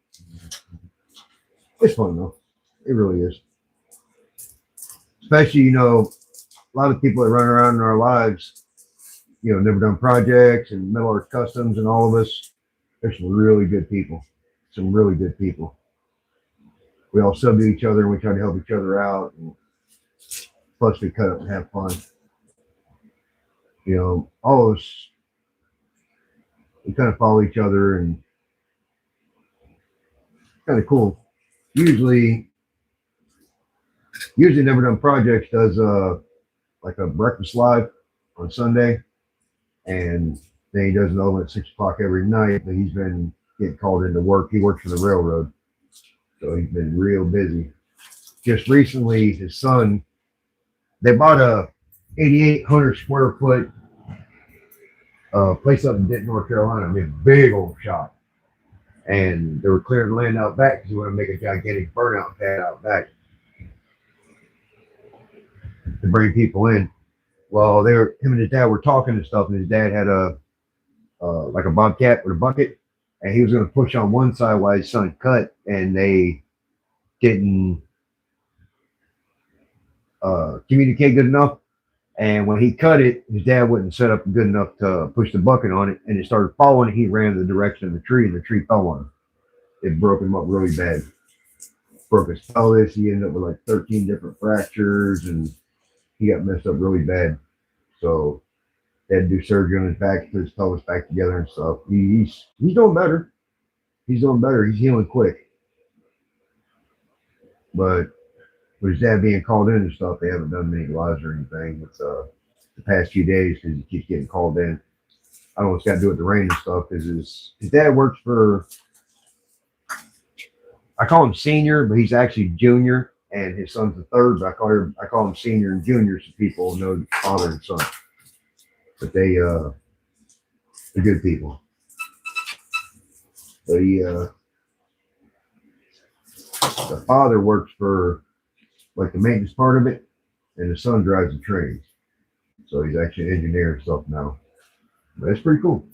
It's fun though. It really is. Especially, a lot of people that run around in our lives, never done projects and metal art customs, and all of us. There's some really good people. Some really good people. We all sub to each other and we try to help each other out. And plus, we cut up and have fun. All of us, we kind of follow each other, and kind of cool. Usually Never Done Projects does like a breakfast live on Sunday, and then he does another one at 6 o'clock every night. But he's been getting called into work. He works for the railroad, so he's been real busy. Just recently, his son, they bought a 8,800 square foot place up in Denton, North Carolina. I mean, big old shop. And they were clearing the land out back because they want to make a gigantic burnout pad out back to bring people in. Well, him and his dad were talking and stuff, and his dad had like a bobcat with a bucket, and he was going to push on one side while his son cut, and they didn't communicate good enough. And when he cut it, his dad wasn't set up good enough to push the bucket on it, and it started falling, and he ran in the direction of the tree, and the tree fell on him. It broke him up really bad. Broke his pelvis. He ended up with like 13 different fractures, and he got messed up really bad. So they had to do surgery on his back, put his pelvis back together and stuff. He's doing better. He's doing better. He's healing quick. But with his dad being called in and stuff, they haven't done many lives or anything with the past few days because he keeps getting called in. I don't know what's got to do with the rain and stuff because his dad works for, I call him senior, but he's actually junior, and his son's the third, but I call him senior and junior so people know father and son. But they're good people. But The father works for like the maintenance part of it, and the son drives the trains. So he's actually an engineer and stuff now. But it's pretty cool.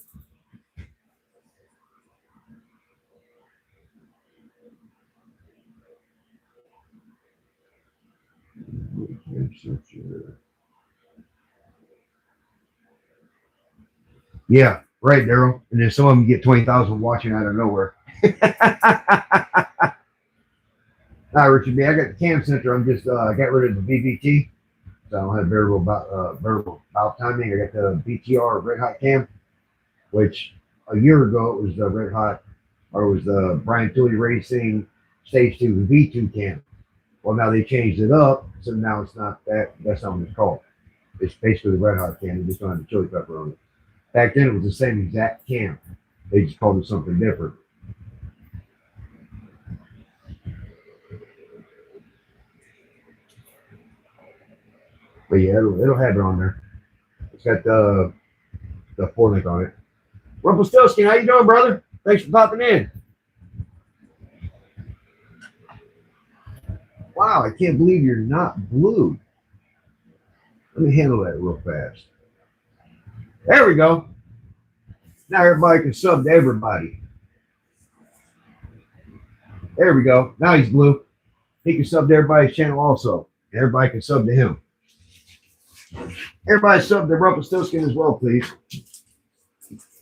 Yeah, right, Daryl. And then some of them get 20,000 watching out of nowhere. Hi, Richard B. I got the cam center. I'm just I got rid of the VVT, so I don't have variable valve timing. I got the BTR red hot cam, which a year ago it was the red hot, or it was the Brian Tooley Racing Stage 2 V2 cam. Well, now they changed it up, so now it's not that. That's not what it's called. It's basically the red hot cam. You just don't have the chili pepper on it. Back then, it was the same exact cam. They just called it something different. But yeah, it'll have it on there. It's got the forelink on it. Rumpelstiltskin, how you doing, brother? Thanks for popping in. Wow, I can't believe you're not blue. Let me handle that real fast. There we go. Now everybody can sub to everybody. There we go. Now he's blue. He can sub to everybody's channel also. Everybody can sub to him. Everybody sub to Rumpelstiltskin as well, please.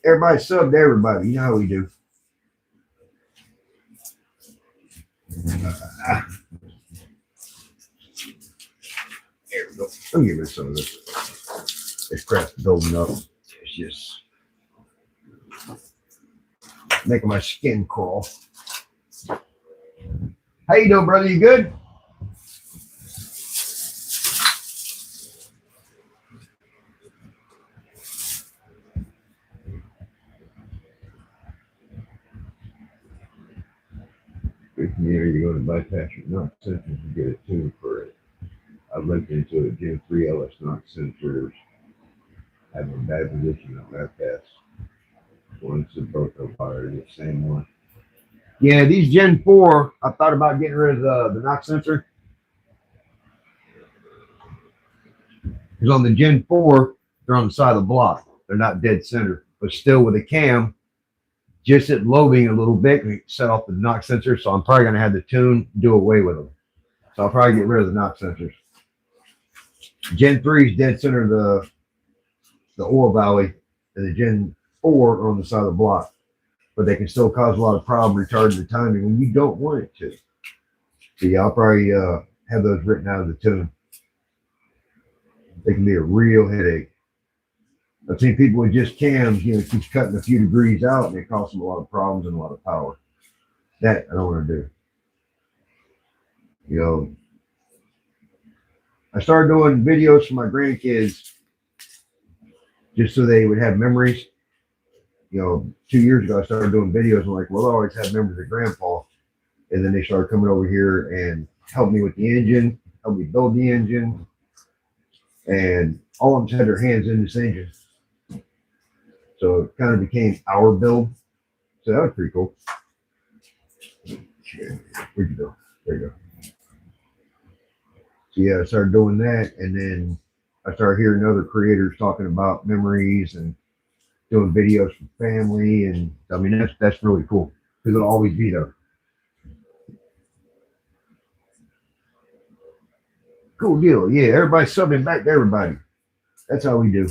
Everybody sub to everybody. You know how we do. There we go. Let me get rid of some of this. This crap's building up. It's just making my skin crawl. How you doing, brother? You good? You go to bypass your knock sensors and get it tuned for it. I looked into it. Gen 3 LS knock sensors have a bad position on bypass. Once the both are wired, the same one. Yeah, these Gen 4, I thought about getting rid of the knock sensor. Because on the Gen 4, they're on the side of the block. They're not dead center. But still with a cam, just at loading a little bit, we set off the knock sensor. So I'm probably going to have the tune do away with them. So I'll probably get rid of the knock sensors. Gen 3 is dead center of the oil valley, and the Gen 4 are on the side of the block. But they can still cause a lot of problem retarding the timing when you don't want it to. So yeah, I'll probably have those written out of the tune. They can be a real headache. I've seen people with just cams, keeps cutting a few degrees out, and it causes them a lot of problems and a lot of power. That I don't want to do. I started doing videos for my grandkids just so they would have memories. 2 years ago, I started doing videos. I'm like, well, I always have memories of Grandpa. And then they started coming over here and help me with the engine, help me build the engine. And all of them had their hands in this engine. So it kind of became our build. So that was pretty cool. Where'd you go? There you go. So yeah, I started doing that. And then I started hearing other creators talking about memories and doing videos for family. And I mean, that's really cool because it'll always be there. Cool deal. Yeah, everybody's subbing back to everybody. That's how we do.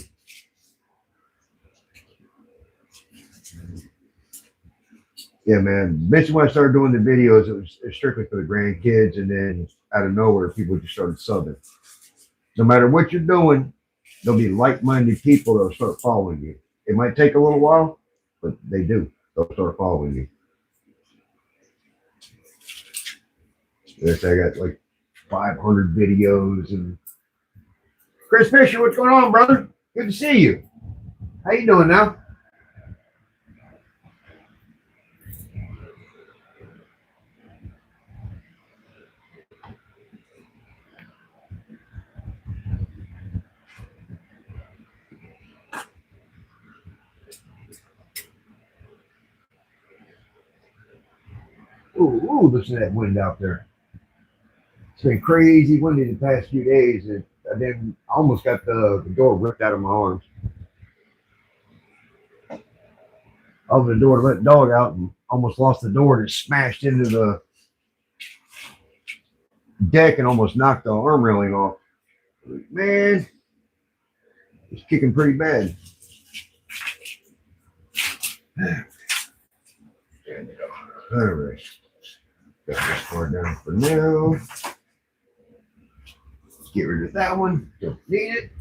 Yeah, man. Basically, when I started doing the videos, it was strictly for the grandkids, and then out of nowhere, people just started subbing. No matter what you're doing, there'll be like-minded people that'll start following you. It might take a little while, but they do. They'll start following you. Yes, I got like 500 videos. And Chris Fisher, what's going on, brother? Good to see you. How you doing now? Ooh, listen to that wind out there. It's been crazy windy the past few days. And then I almost got the door ripped out of my arms. I opened the door to let the dog out and almost lost the door and it smashed into the deck and almost knocked the arm railing off. Man, it's kicking pretty bad. There you go. All right. Got this far down for now. Let's get rid of that one. Don't need it.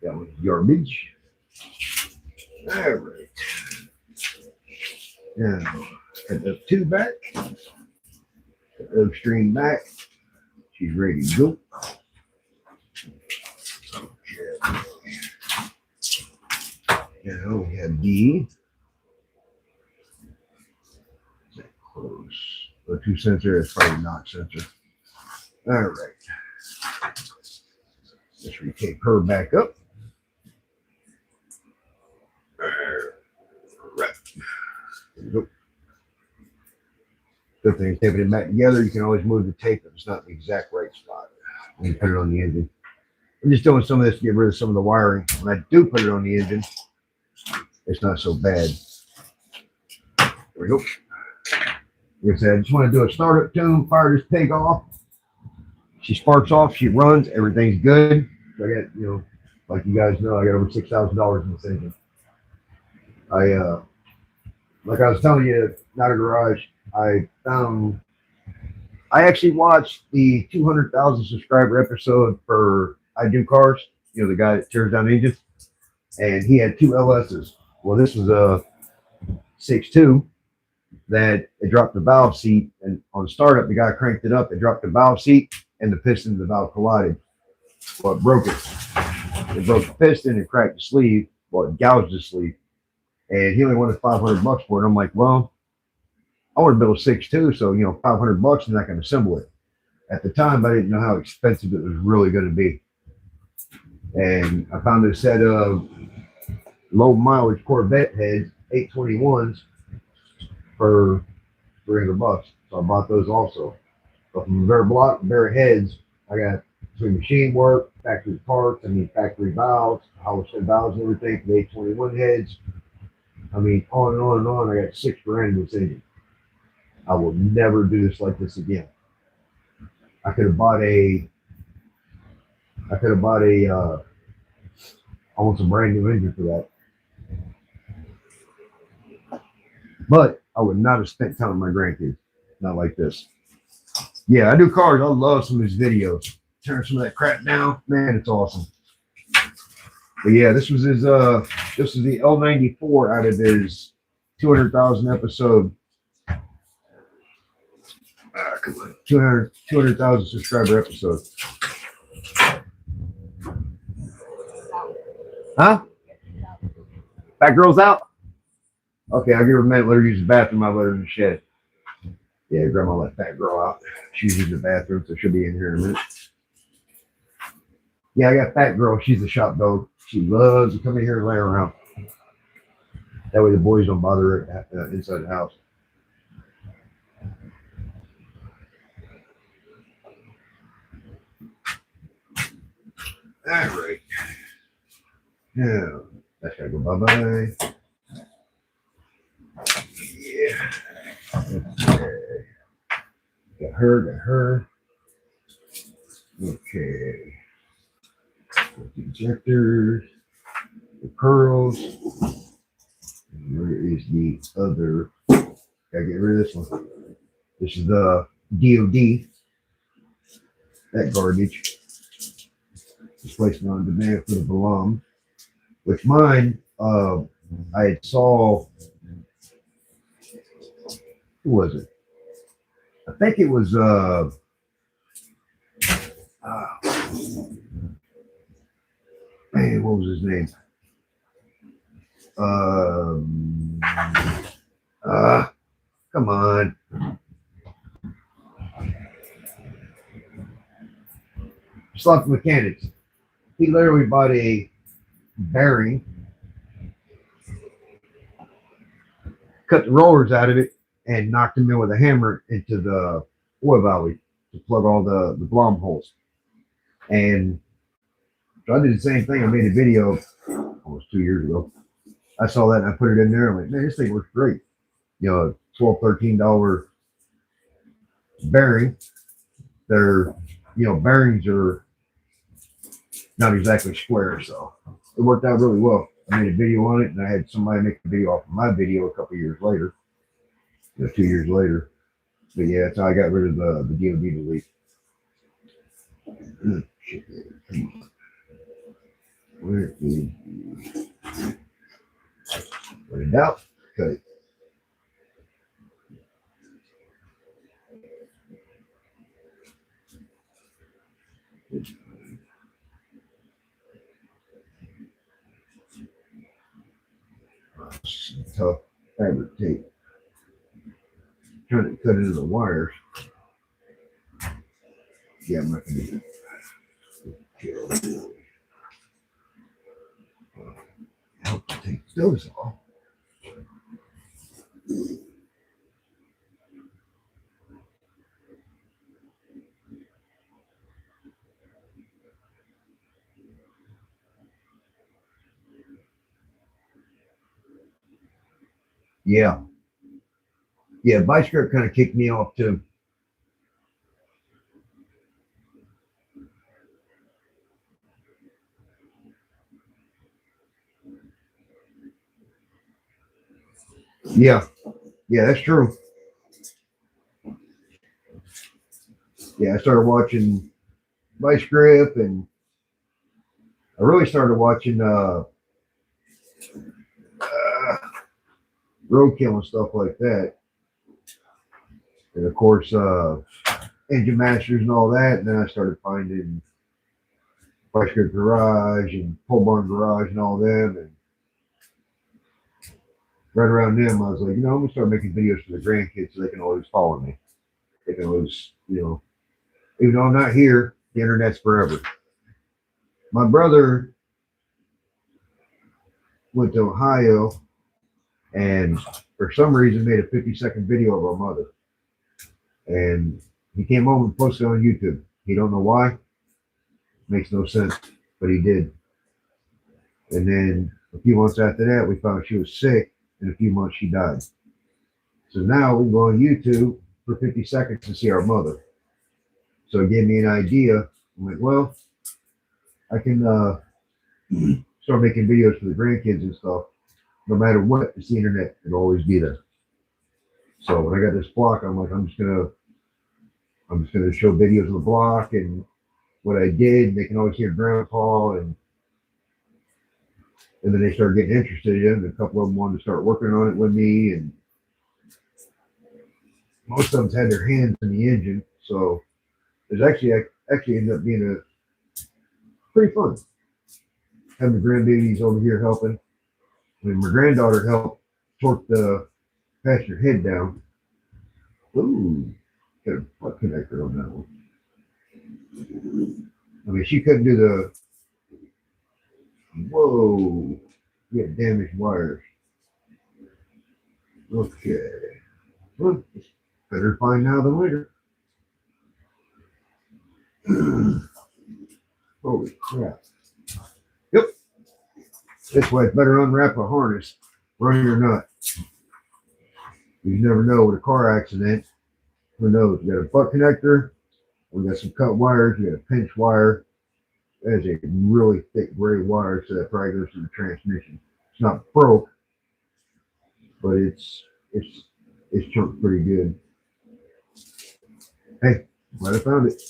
That one's garbage. All right. Now, got the two back. Got the string back. She's ready to go. Okay. Now we have D. Close. The 2 sensor is probably not sensor. All right. Let's retake her back up. All right. There we go. Good thing taping it back together. You can always move the tape if it's not in the exact right spot when you put it on the engine. I'm just doing some of this to get rid of some of the wiring. When I do put it on the engine, it's not so bad. There we go. Like I said, I just want to do a startup tune, fire this pig off. She sparks off, she runs, everything's good. So I got, like you guys know, I got over $6,000 in this engine. Like I was telling you, not a garage, I actually watched the 200,000 subscriber episode for I Do Cars, the guy that tears down engines, and he had two LSs. Well, this was a 6.2 that it dropped the valve seat, and on startup, the guy cranked it up, it dropped the valve seat, and the piston of the valve collided. Well, it broke it. It broke the piston and cracked the sleeve. Well, it gouged the sleeve. And he only wanted $500 for it. I'm like, well, I want to build a 6.2, so $500 and I can assemble it. At the time, I didn't know how expensive it was really going to be. And I found a set of low mileage Corvette heads, 821s, for $300. So I bought those also. But from bare heads, I got between machine work, factory parts, factory valves, Holliston valves and everything for the 821 heads. On and on and on. I got $6,000 in this engine. I will never do this like this again. I could have bought almost a brand new engine for that. But I would not have spent time with my grandkids. Not like this. Yeah, I do cars. I love some of his videos. Turn some of that crap down. Man, it's awesome. But yeah, this was his this is the L94 out of his 200,000 episode. Come on, 200,000 subscriber episode. Huh? Fat girl's out? Okay, I'll give her a minute, let her use the bathroom, I'll let her in the shed. Yeah, grandma let fat girl out. She's using the bathroom, so she'll be in here in a minute. Yeah, I got fat girl, she's the shop dog. She loves to come in here and lay around. That way the boys don't bother her inside the house. All right. Now, that's gotta go bye-bye. Yeah. Okay. Got her. Okay. The injectors, the pearls. And where is the other? Gotta get rid of this one. This is the DOD. That garbage. Displacement on demand for the Balam. Which mine, I saw. Who was it? I think it was man, what was his name? Come on. Slot Mechanics. He literally bought a bearing cut the rollers out of it and knocked them in with a hammer into the oil valve to plug all the blom holes. And so I did the same thing. I made a video almost 2 years ago. I saw that and I put it in there. I'm like, man, this thing works great. You know, $12, $13 bearing. They're, you know, bearings are not exactly square, so it worked out really well. I made a video on it, and I had somebody make a video off of my video a couple years later, 2 years later. But yeah, that's how I got rid of the DOD delete. Where is put it out? Cut it. Tough fabric tape. Trying to cut into the wires. Yeah, I'm not gonna do that. Help to take those off. Yeah. Yeah, vice grip kind of kicked me off too. Yeah. Yeah, that's true. Yeah, I started watching vice grip, and I really started watching roadkill and stuff like that. And of course, engine masters and all that. And then I started finding vice grip garage and pole barn garage and all them. And right around them, I was like, you know, I'm gonna start making videos for the grandkids so they can always follow me. They can always, you know, even though I'm not here, the internet's forever. My brother went to Ohio and for some reason made a 50-second video of our mother. And he came home and posted it on YouTube. He don't know why. Makes no sense, but he did. And then a few months after that, we found she was sick. In a few months, she died. So now we can go on YouTube for 50 seconds to see our mother. So it gave me an idea. I'm like, well, I can start making videos for the grandkids and stuff. No matter what, it's the internet. It'll always be there. So when I got this block, I'm like, I'm just gonna show videos of the block and what I did. They can always hear Grandpa, and then they started getting interested in it. And a couple of them wanted to start working on it with me, and most of them had their hands in the engine. So it's actually ended up being a pretty fun. Having the grandbabies over here helping. I mean, my granddaughter helped torque the passenger head down. Ooh, got a butt connector on that one. I mean, she couldn't do the. Whoa, we got damaged wires. Okay, well, better find now than later. Holy crap! Yep. That's why it's better unwrap a harness, running or not. You never know with a car accident. Who knows? You got a butt connector. We got some cut wires. You got a pinch wire. That is a really thick gray wire, so that probably goes to the transmission. It's not broke, but it's chunked pretty good. Hey, glad I found it.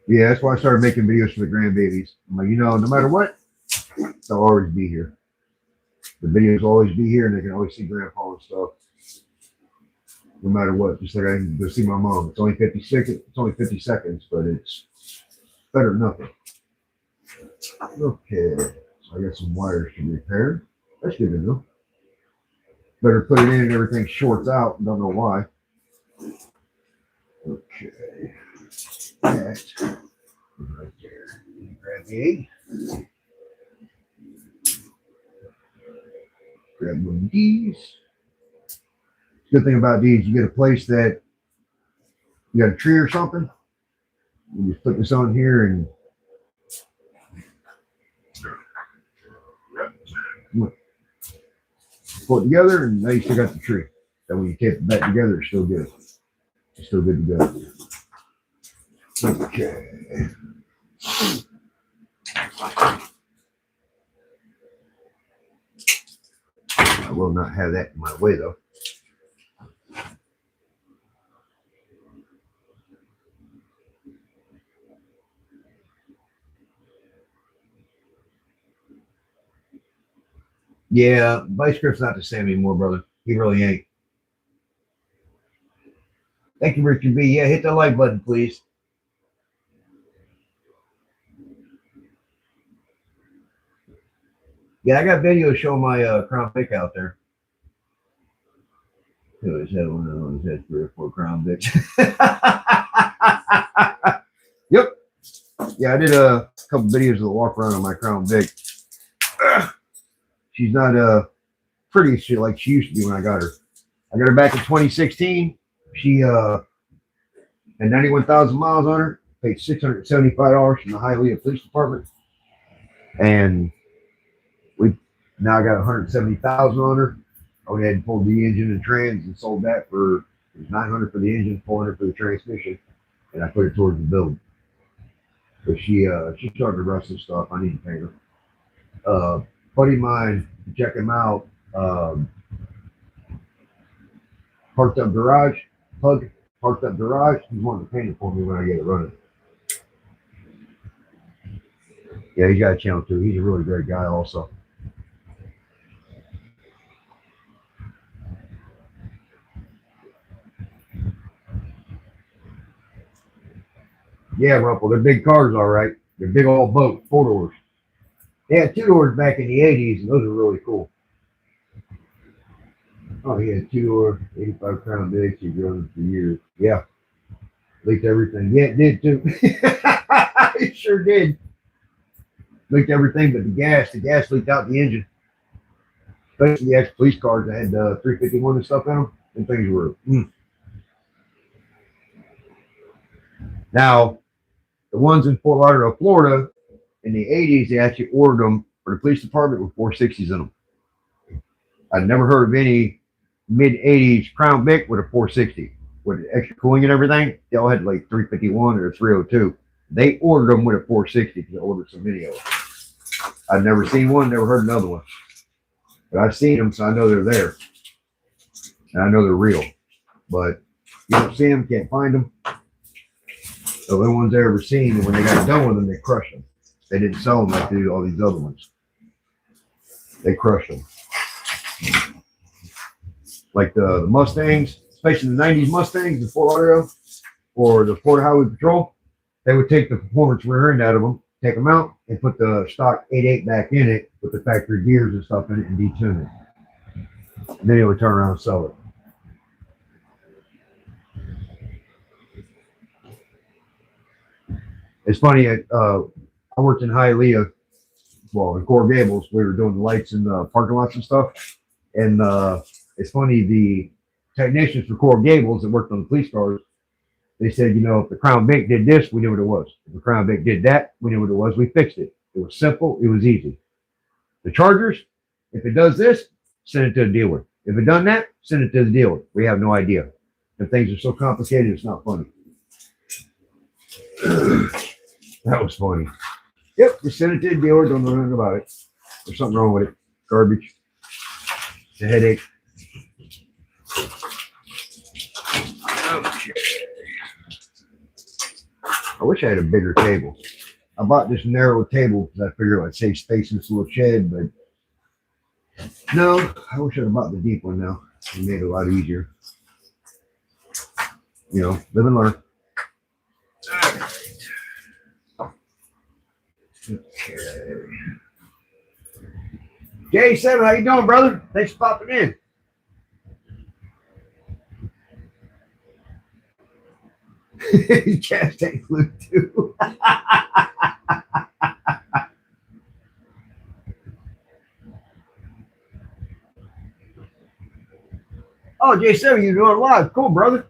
Yeah, that's why I started making videos for the grandbabies. I'm like, you know, no matter what, they'll always be here. The videos will always be here, and they can always see Grandpa and stuff. No matter what, just like I can go see my mom. It's only 50 seconds. It's only 50 seconds, but it's better than nothing. Okay, so I got some wires to repair. That's good to know. Better put it in and everything shorts out. Don't know why. Okay, that right there. Grab the egg. Grab one of these. Good thing about these, you get a place that you got a tree or something. You just put this on here and pull it together, and now you still got the tree. That when you tape it back together, it's still good. It's still good to go. Okay. I will not have that in my way though. Yeah, Vice Grip's not the same anymore, brother. He really ain't. Thank you, Richard B. Yeah, hit the like button, please. Yeah, I got videos showing my Crown Vic out there. He always had one of those, had 3 or 4 Crown Vics. Yep. Yeah, I did a couple videos of the walk around on my Crown Vic. She's not pretty as like she used to be when I got her. I got her back in 2016. She had 91,000 miles on her. Paid $675 from the Hialeah Police Department, and we now got 170,000 on her. I went ahead and pulled the engine and trans and sold that for $900 for the engine, $400 for the transmission, and I put it towards the build. But she started to rust and stuff. I need to paint her. Buddy of mine, check him out. Parked up garage, parked up garage. He's wanting to paint it for me when I get it running. Yeah, he's got a channel too. He's a really great guy also. Yeah, Rumpel, they're big cars, all right. They're big old boats, 4 doors. They had 2 doors back in the 80s, and those are really cool. Oh, he had 2-door, 85 Crown Vics. He's running for years. Yeah. Leaked everything. Yeah, it did too. It sure did. Leaked everything but the gas. The gas leaked out the engine. Especially the ex-police cars that had 351 and stuff in them. And things were. Now, the ones in Fort Lauderdale, Florida, in the 80s, they actually ordered them for the police department with 460s in them. I'd never heard of any mid-80s Crown Vic with a 460 with extra cooling and everything. They all had like 351 or 302. They ordered them with a 460 because they ordered so many of them. I've never seen one, never heard another one. But I've seen them, so I know they're there. And I know they're real. But you don't see them, can't find them. The only ones I ever seen, and when they got done with them, they crushed them. They didn't sell them like they do all these other ones. They crushed them. Like the Mustangs, especially the 90s Mustangs, the Fort Lauderdale, or the Florida Highway Patrol, they would take the performance rear end out of them, take them out, and put the stock 8.8 back in it with the factory gears and stuff in it and detune it. And then they would turn around and sell it. It's funny, I worked in Hialeah, well, in Coral Gables. We were doing the lights in the parking lots and stuff. And it's funny, the technicians for Coral Gables that worked on the police cars, they said, you know, if the Crown Vic did this, we knew what it was. If the Crown Vic did that, we knew what it was. We fixed it. It was simple. It was easy. The Chargers, if it does this, send it to the dealer. If it done that, send it to the dealer. We have no idea. And things are so complicated, it's not funny. That was funny. Yep, just send it to the dealer. Don't know nothing about it. There's something wrong with it. Garbage. It's a headache. Okay. I wish I had a bigger table. I bought this narrow table because I figured I'd save space in this little shed, but no, I wish I'd have bought the deep one now. It made it a lot easier. You know, live and learn. All right. Okay. J7, how you doing, brother? Thanks for popping in. Gas tank flew too. Oh, J7, you're doing live. Cool, brother.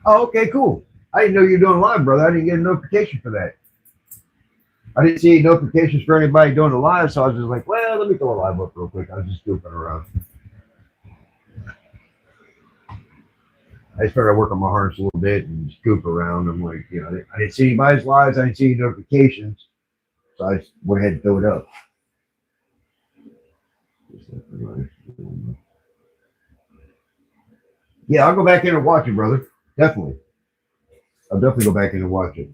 Oh, okay, cool. I didn't know you were doing live, brother. I didn't get a notification for that. I didn't see notifications for anybody doing the live, so I was just like, well, let me throw a live up real quick. I was just goofing around. I started working my harness a little bit and just goof around. I'm like, you know, I didn't see anybody's lives. I didn't see any notifications. So I just went ahead and threw it up. Yeah, I'll go back in and watch it, brother. Definitely. I'll definitely go back in and watch it.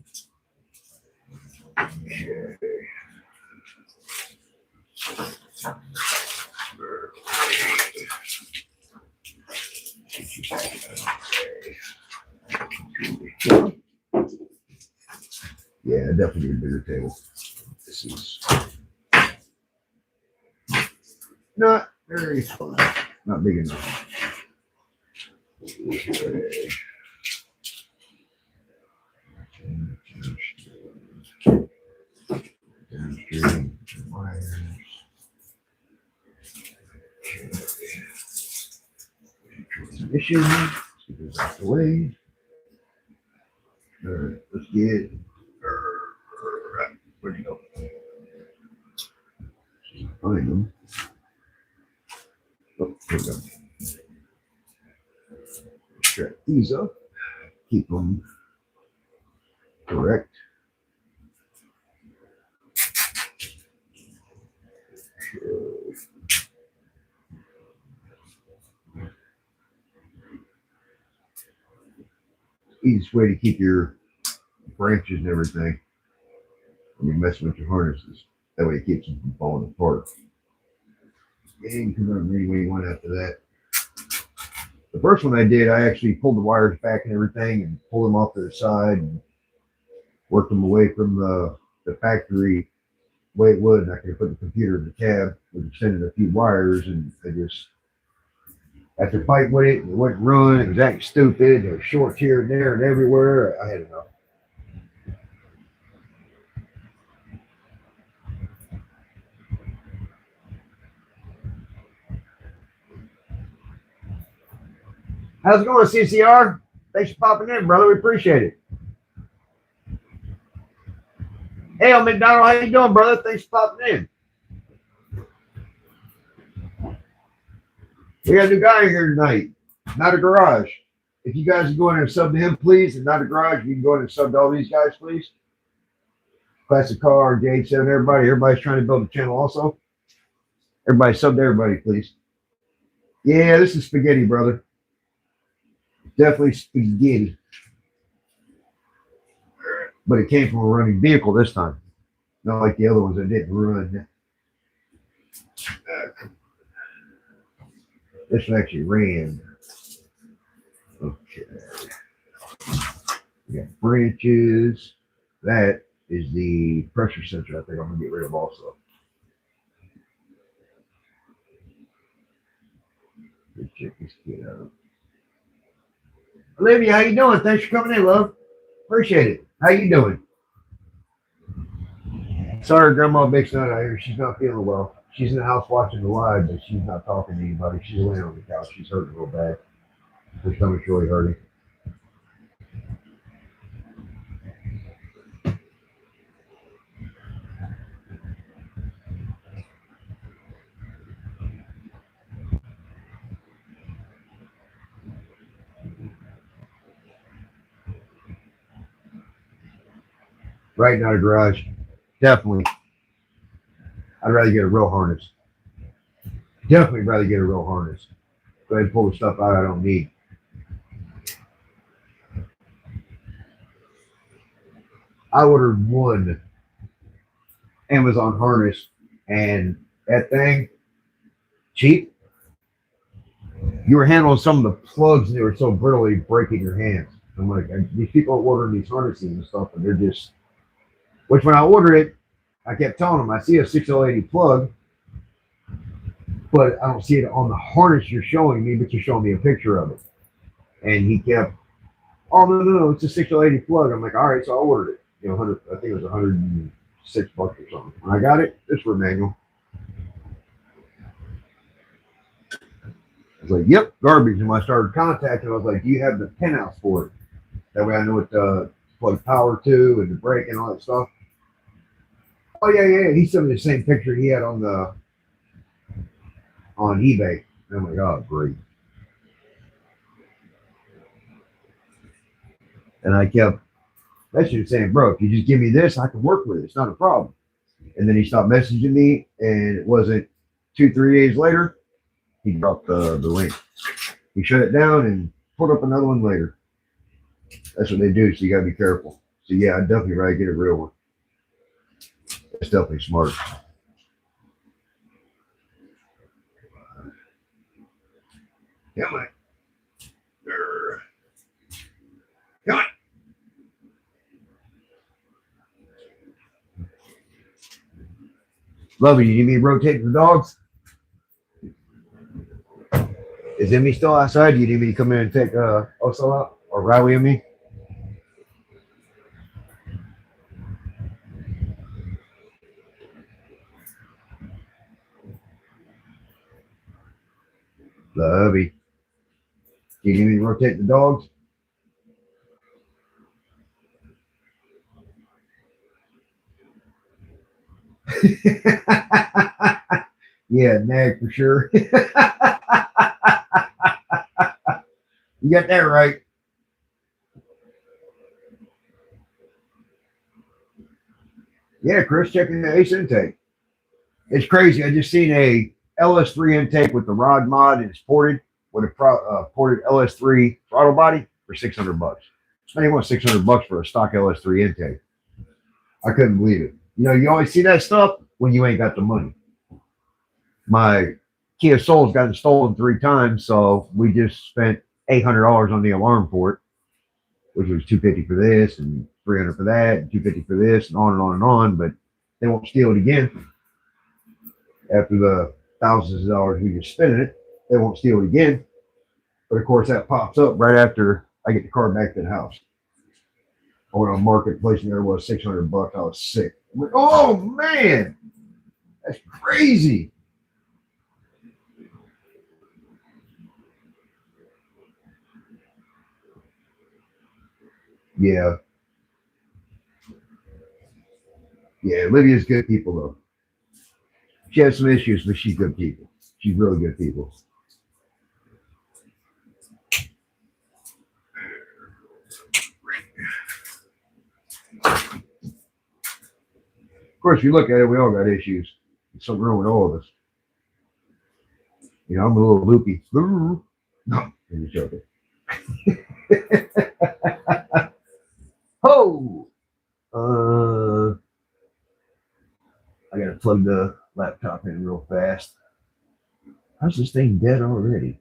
Okay. Yeah, definitely a bigger table. This is not very fun. Not big enough. Okay. Downstream wires. Transmission. Let's get this out the way. All right, let's get. Where'd you go? Find them. Oh, here we go. Strap these up. Keep them correct. Easiest way to keep your branches and everything when you're messing with your harnesses. That way it keeps them from falling apart. Yeah, you can come out any way you want after that. The first one I did, I actually pulled the wires back and everything and pulled them off to the side and worked them away from the factory way it would. And I could put the computer in the cab and extended a few wires, and I just, after fighting with it, it wouldn't run. It was acting stupid. There were shorts here and there and everywhere. I had enough. How's it going, CCR? Thanks for popping in, brother. We appreciate it. Hey, McDonald, how you doing, brother? Thanks for popping in. We got a new guy here tonight. Not a garage. If you guys are going to sub to him, please, and not a garage, you can go in and sub to all these guys, please. Classic Car, J7, everybody. Everybody's trying to build a channel also. Everybody sub to everybody, please. Yeah, this is spaghetti, brother. Definitely spaghetti. But it came from a running vehicle this time. Not like the other ones that didn't run. This one actually ran. Okay. We got branches. That is the pressure sensor I think I'm going to get rid of also. Let's check this kid out. Olivia, how you doing? Thanks for coming in, love. Appreciate it. How you doing? Sorry, Grandma Vic's not out here. She's not feeling well. She's in the house watching the live, but she's not talking to anybody. She's laying on the couch. She's hurting real bad. Her stomach's really hurting. Right, not a garage. Definitely. I'd rather get a real harness. Definitely rather get a real harness. Go ahead and pull the stuff out I don't need. I ordered one Amazon harness, and that thing, cheap. You were handling some of the plugs, and they were so brittly breaking your hands. I'm like, these people are ordering these harnesses and stuff, and they're just, which when I ordered it, I kept telling them, I see a 6080 plug, but I don't see it on the harness you're showing me, but you're showing me a picture of it. And he kept Oh no, it's a 680 plug. I'm like, all right, so I ordered it. You know, 100. I think it was $106 or something. When I got it, this for a manual. I was like, yep, garbage. And when I started contacting, I was like, do you have the pinouts for it? That way I know what to plug power to and the brake and all that stuff. Oh yeah. He sent me the same picture he had on eBay. And I'm like, oh great. And I kept messaging saying, bro, if you just give me this, I can work with it. It's not a problem. And then he stopped messaging me, and it wasn't 2, 3 days later, he dropped the link. He shut it down and put up another one later. That's what they do, so you gotta be careful. So yeah, I definitely rather get a real one. That's definitely smart. Come on. Come on. Lovey, you need me to rotate the dogs? Is Emmy still outside? Do you need me to come in and take Oso out or Riley and me? Lovey, do you need me to rotate the dogs? Yeah, nag for sure. You got that right. Yeah, Chris, checking the ace intake. It's crazy. I just seen a LS3 intake with the rod mod and it's ported with a ported LS3 throttle body for $600. I think want $600 for a stock LS3 intake. I couldn't believe it. You know, you always see that stuff when you ain't got the money. My Kia Soul's gotten stolen 3 times, so we just spent $800 on the alarm for it, which was $250 for this and $300 for that, and $250 for this, and on and on and on. But they won't steal it again after the thousands of dollars we just spent in it. They won't steal it again. But of course, that pops up right after I get the car back to the house. I went on Marketplace and there was $600. I was sick. I'm like, oh man, that's crazy. Yeah, yeah. Lydia's good people though. She has some issues, but she's good people. She's really good people. Of course, if you look at it, we all got issues. There's something wrong with all of us. You know, I'm a little loopy. No, I'm just joking. Oh, I gotta plug the laptop in real fast. How's this thing dead already?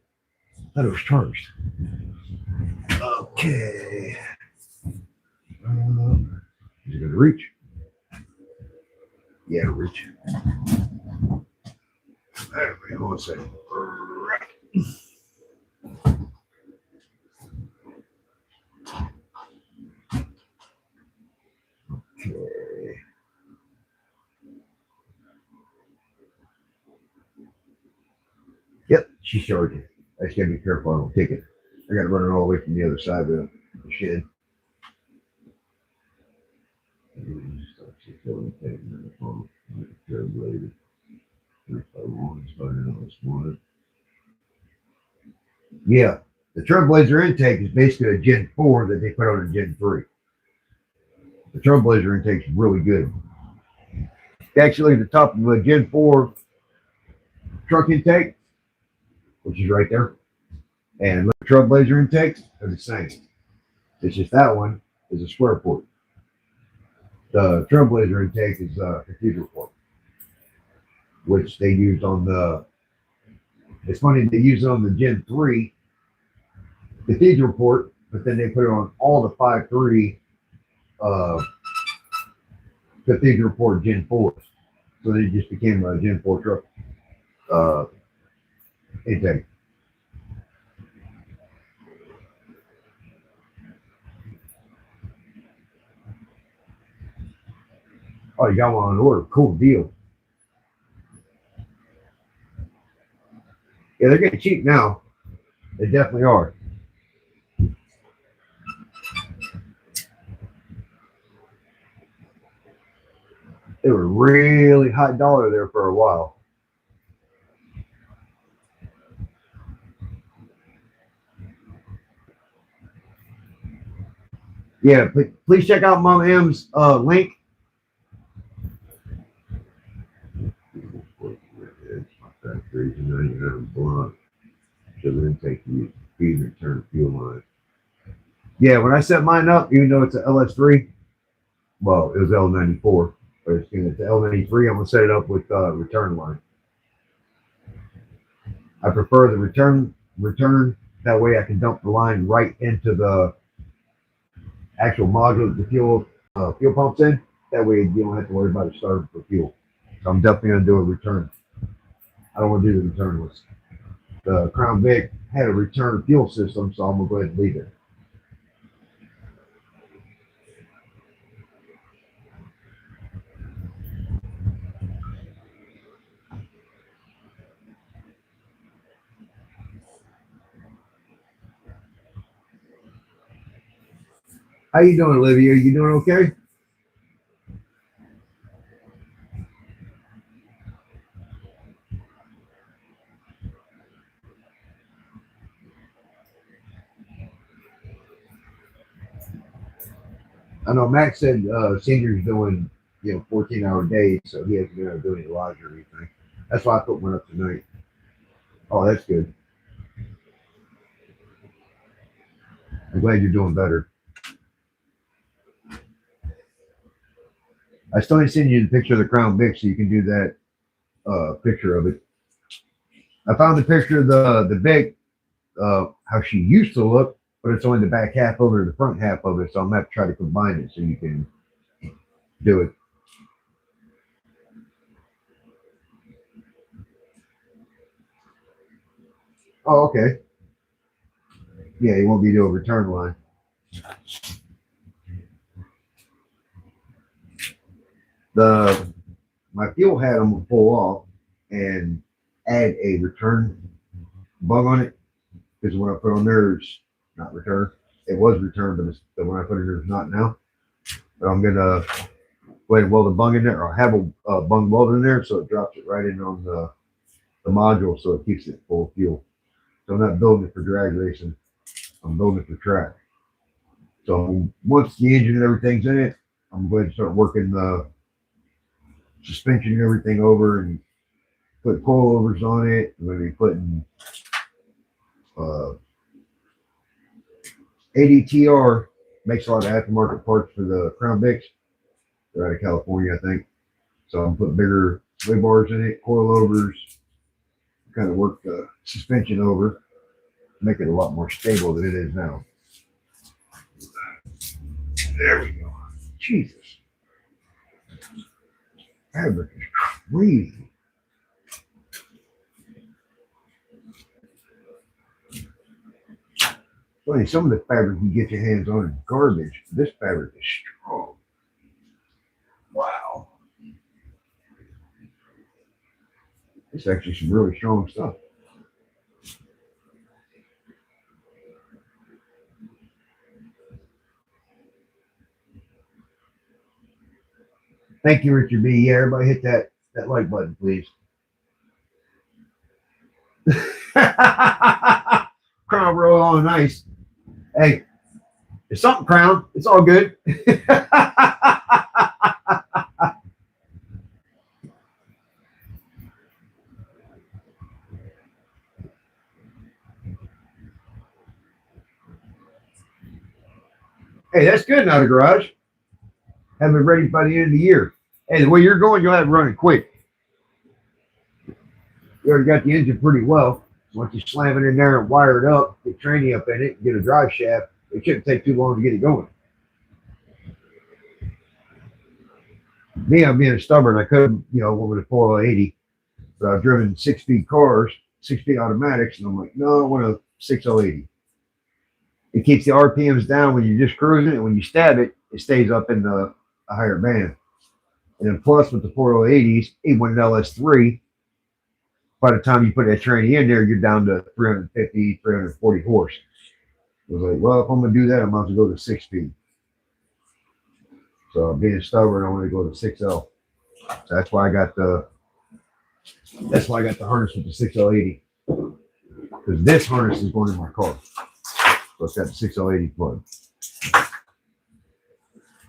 I thought it was charged. Okay. Is it gonna reach? Yeah, it'll reach. There we go. One second. Okay. Yep, she's charging. I just gotta be careful I don't take it. I gotta run it all the way from the other side of the shed. Yeah, the Trailblazer intake is basically a Gen 4 that they put on a Gen 3. The Trailblazer intake is really good. Actually, the top of a Gen 4 truck intake, which is right there, and the Trailblazer intakes are the same. It's just that one is a square port. The Trailblazer intake is a cathedral port, which they used on the. It's funny they used it on the Gen 3 cathedral port, but then they put it on all the 5.3 cathedral port Gen 4s. So they just became a Gen 4 truck intake. Oh, you got one on order. Cool deal. Yeah, they're getting cheap now. They definitely are. They were really high dollar there for a while. Yeah, please check out Mom M's link. Yeah, when I set mine up, even though it's an LS3, well, it was L94, but it's the L93. I'm gonna set it up with return line. I prefer the return. That way, I can dump the line right into the actual module the fuel pumps in. That way, you don't have to worry about it starting for fuel. So I'm definitely gonna do a return. I don't want to do the returnless. The Crown Vic had a return fuel system, so I'm gonna go ahead and leave it. How you doing, Olivia? You doing okay? I know Max said senior's doing 14-hour days, so he hasn't been able to do any lodge or anything. That's why I put one up tonight. Oh, that's good. I'm glad you're doing better. I still ain't seen you the picture of the Crown Vic, so you can do that picture of it. I found the picture of the Vic, how she used to look, but it's only the back half of it or the front half of it, so I'm gonna have to try to combine it so you can do it. Oh, okay. Yeah, you won't be doing return line. The My fuel hat I'm gonna pull off and add a return bug on it because when I put on there it's not return. It was returned, but the one I put in there is not now. But I'm gonna go ahead and weld a bung in there, or have a bung weld in there, so it drops it right in on the module, so it keeps it full of fuel. So I'm not building it for drag racing. I'm building it for track. So once the engine and everything's in it, I'm going to start working the suspension and everything over and put coilovers on it. I'm going to be putting uh, ADTR makes a lot of aftermarket parts for the Crown Vics. They're out of California, I think. So I'm putting bigger sway bars in it, coilovers, kind of work the suspension over, make it a lot more stable than it is now. There we go. Jesus. Fabric is crazy. Funny, some of the fabric you get your hands on is garbage. This fabric is strong. Wow. It's actually some really strong stuff. Thank you, Richard B. Yeah, everybody hit that like button, please. Crown roll on ice. Hey, it's something, Crown. It's all good. Hey, that's good now, the garage. Have it ready by the end of the year. Hey, the way you're going, you'll have it running quick. You already got the engine pretty well. Once you slam it in there and wire it up, get tranny up in it, get a drive shaft, it shouldn't take too long to get it going. Me, I'm being stubborn. I couldn't, go with a 480, but I've driven 6-speed cars, 6-speed automatics, and I'm like, no, I want a 6080. It keeps the RPMs down when you're just cruising, and when you stab it, it stays up in a higher band. And then plus with the 4080s, even with an LS3, by the time you put that tranny in there, you're down to 350, 340 horse. I was like, well, if I'm gonna do that, I'm about to go to 6-speed. So being stubborn, I want to go to 6L. So that's why I got the harness with the 6L80. Because this harness is going in my car. So it's got the 6L80 plug.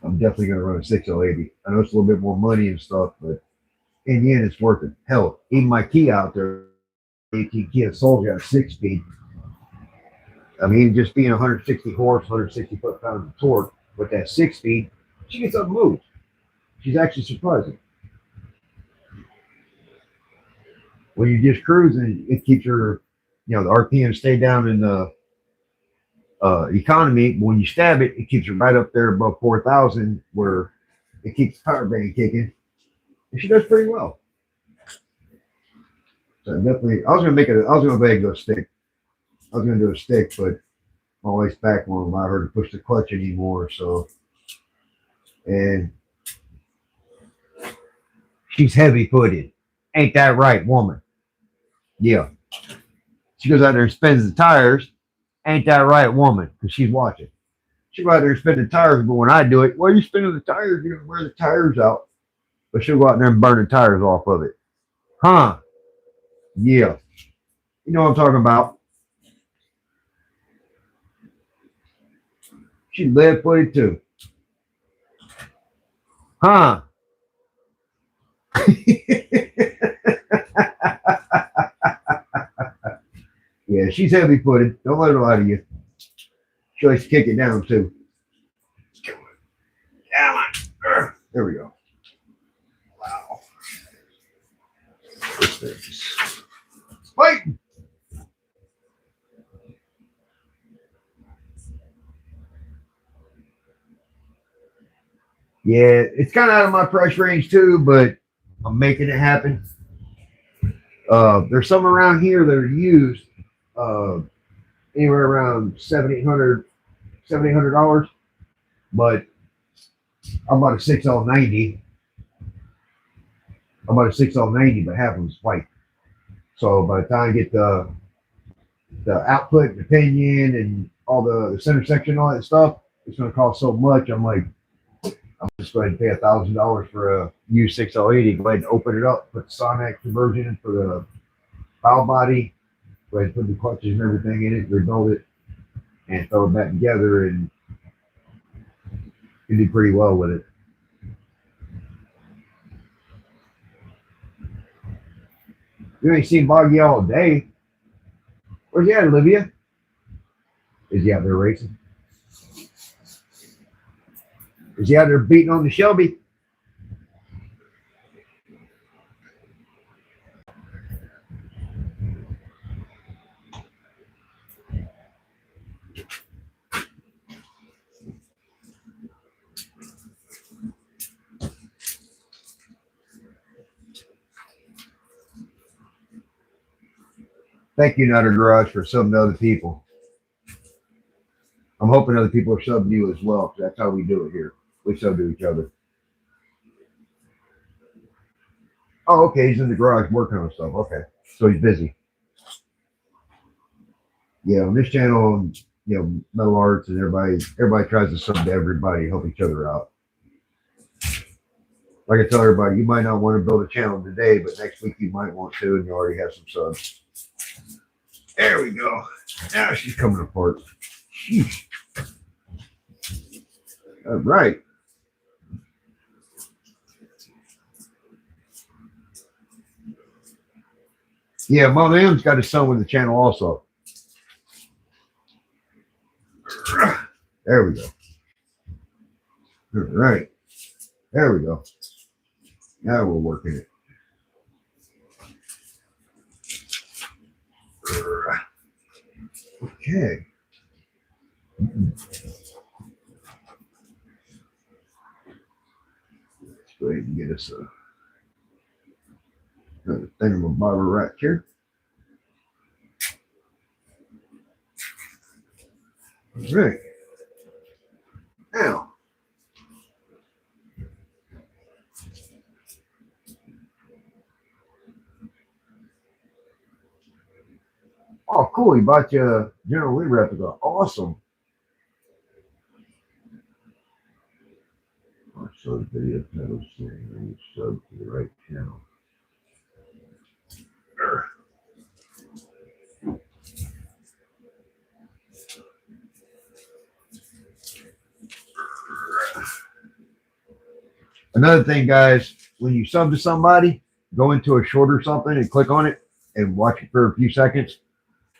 I'm definitely gonna run a 6L80. I know it's a little bit more money and stuff, but in the end, it's worth it. Hell, even my Kia out there, 18 Kia Soul's got a 6-speed. I mean, just being 160 horse, 160 foot-pounds of torque with that 6-speed, she gets up and moves. She's actually surprising. When you're just cruising, it keeps your, the RPM stay down in the economy. But when you stab it, it keeps you right up there above 4,000, where it keeps the power band kicking, and she does pretty well. So definitely, I was gonna go ahead and go stick. I was gonna do a stick, but my wife's back won't allow her to push the clutch anymore. So, and she's heavy-footed. Ain't that right, woman? Yeah. She goes out there and spins the tires. Ain't that right, woman? Because she's watching. She go out there and spin the tires, but when I do it, well, you spinning the tires, you're gonna wear the tires out. But she'll go out there and burn the tires off of it. Huh? Yeah. You know what I'm talking about. She's lead-footed too. Huh? Yeah, she's heavy-footed. Don't let her lie to you. She likes to kick it down too. There we go. Wow. This thing's fighting. Yeah, it's kind of out of my price range too, but I'm making it happen. There's some around here that are used anywhere around $700-800, but I'm about a 6L90. But half of them's white. So by the time I get the output and the pinion and all the center section, all that stuff, it's going to cost so much. I'm like, I'm just going to pay $1,000 for a used 6L80. Go ahead and open it up, put the Sonic conversion in for the bow body, go ahead and put the clutches and everything in it, rebuild it, and throw it back together, and you do pretty well with it. You ain't seen Boggy all day. Where's he at, Olivia? Is he out there racing? Is he out there beating on the Shelby? Thank you, Nutter Garage, for subbing to other people. I'm hoping other people are subbing you as well, because that's how we do it here. We sub to each other. Oh, okay. He's in the garage working on stuff. Okay. So he's busy. Yeah, on this channel, Metal Arts and everybody tries to sub to everybody, help each other out. Like I tell everybody, you might not want to build a channel today, but next week you might want to, and you already have some subs. There we go. Now she's coming apart. Sheesh. All right. Yeah, Mom M's got his son with the channel also. There we go. All right. There we go. Now we're working it. Okay. Let's go ahead and get us another thingamabobber right here. All right. Now, cool. He bought you a General Lee replica. Awesome. I saw the video title saying I need sub to the right channel. Another thing, guys, when you sub to somebody, go into a short or something and click on it and watch it for a few seconds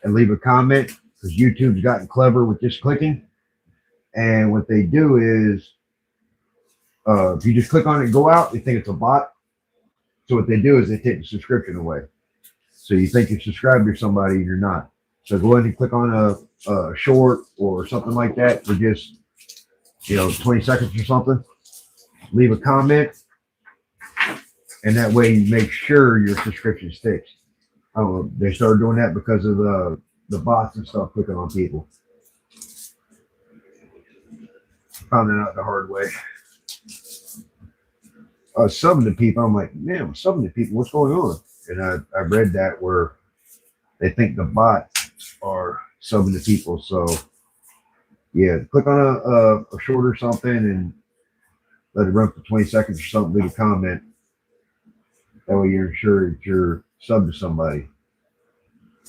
and leave a comment because YouTube's gotten clever with just clicking. And what they do is, if you just click on it and go out, they think it's a bot. So what they do is they take the subscription away. So you think you're subscribed to somebody and you're not. So go ahead and click on a short or something like that for just 20 seconds or something. Leave a comment, and that way you make sure your subscription sticks. I don't know. They started doing that because of the bots and stuff clicking on people. Found that out the hard way. I was subbing to people. I'm like, man, I'm subbing to people. What's going on? And I read that where they think the bots are subbing to people. So yeah, click on a short or something and let it run for 20 seconds or something. Leave a comment. That way you're sure that you're subbed to somebody.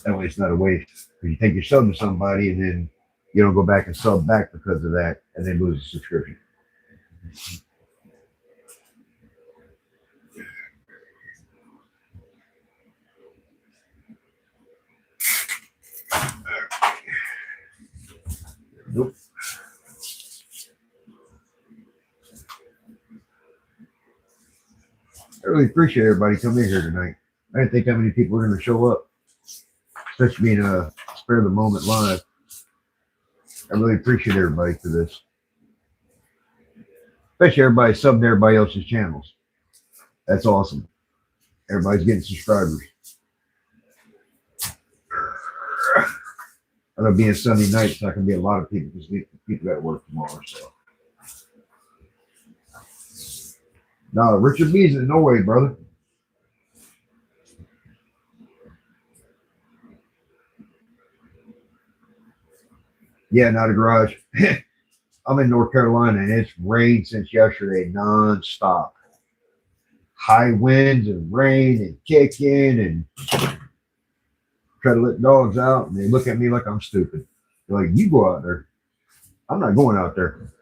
That way it's not a waste. Because you think you're subbed to somebody and then you don't go back and sub back because of that and then lose the subscription. Nope. I really appreciate everybody coming in here tonight. I didn't think how many people were going to show up, especially being a spare the moment live. I really appreciate everybody for this, especially everybody subbing to everybody else's channels. That's awesome. Everybody's getting subscribers. It'll be a Sunday night, so I can be a lot of people because people at work tomorrow. So, no, Richard B's in no way, brother. Yeah, not a garage. I'm in North Carolina and it's rained since yesterday, nonstop. High winds and rain and kicking and try to let dogs out, and they look at me like I'm stupid. They're like, you go out there. I'm not going out there.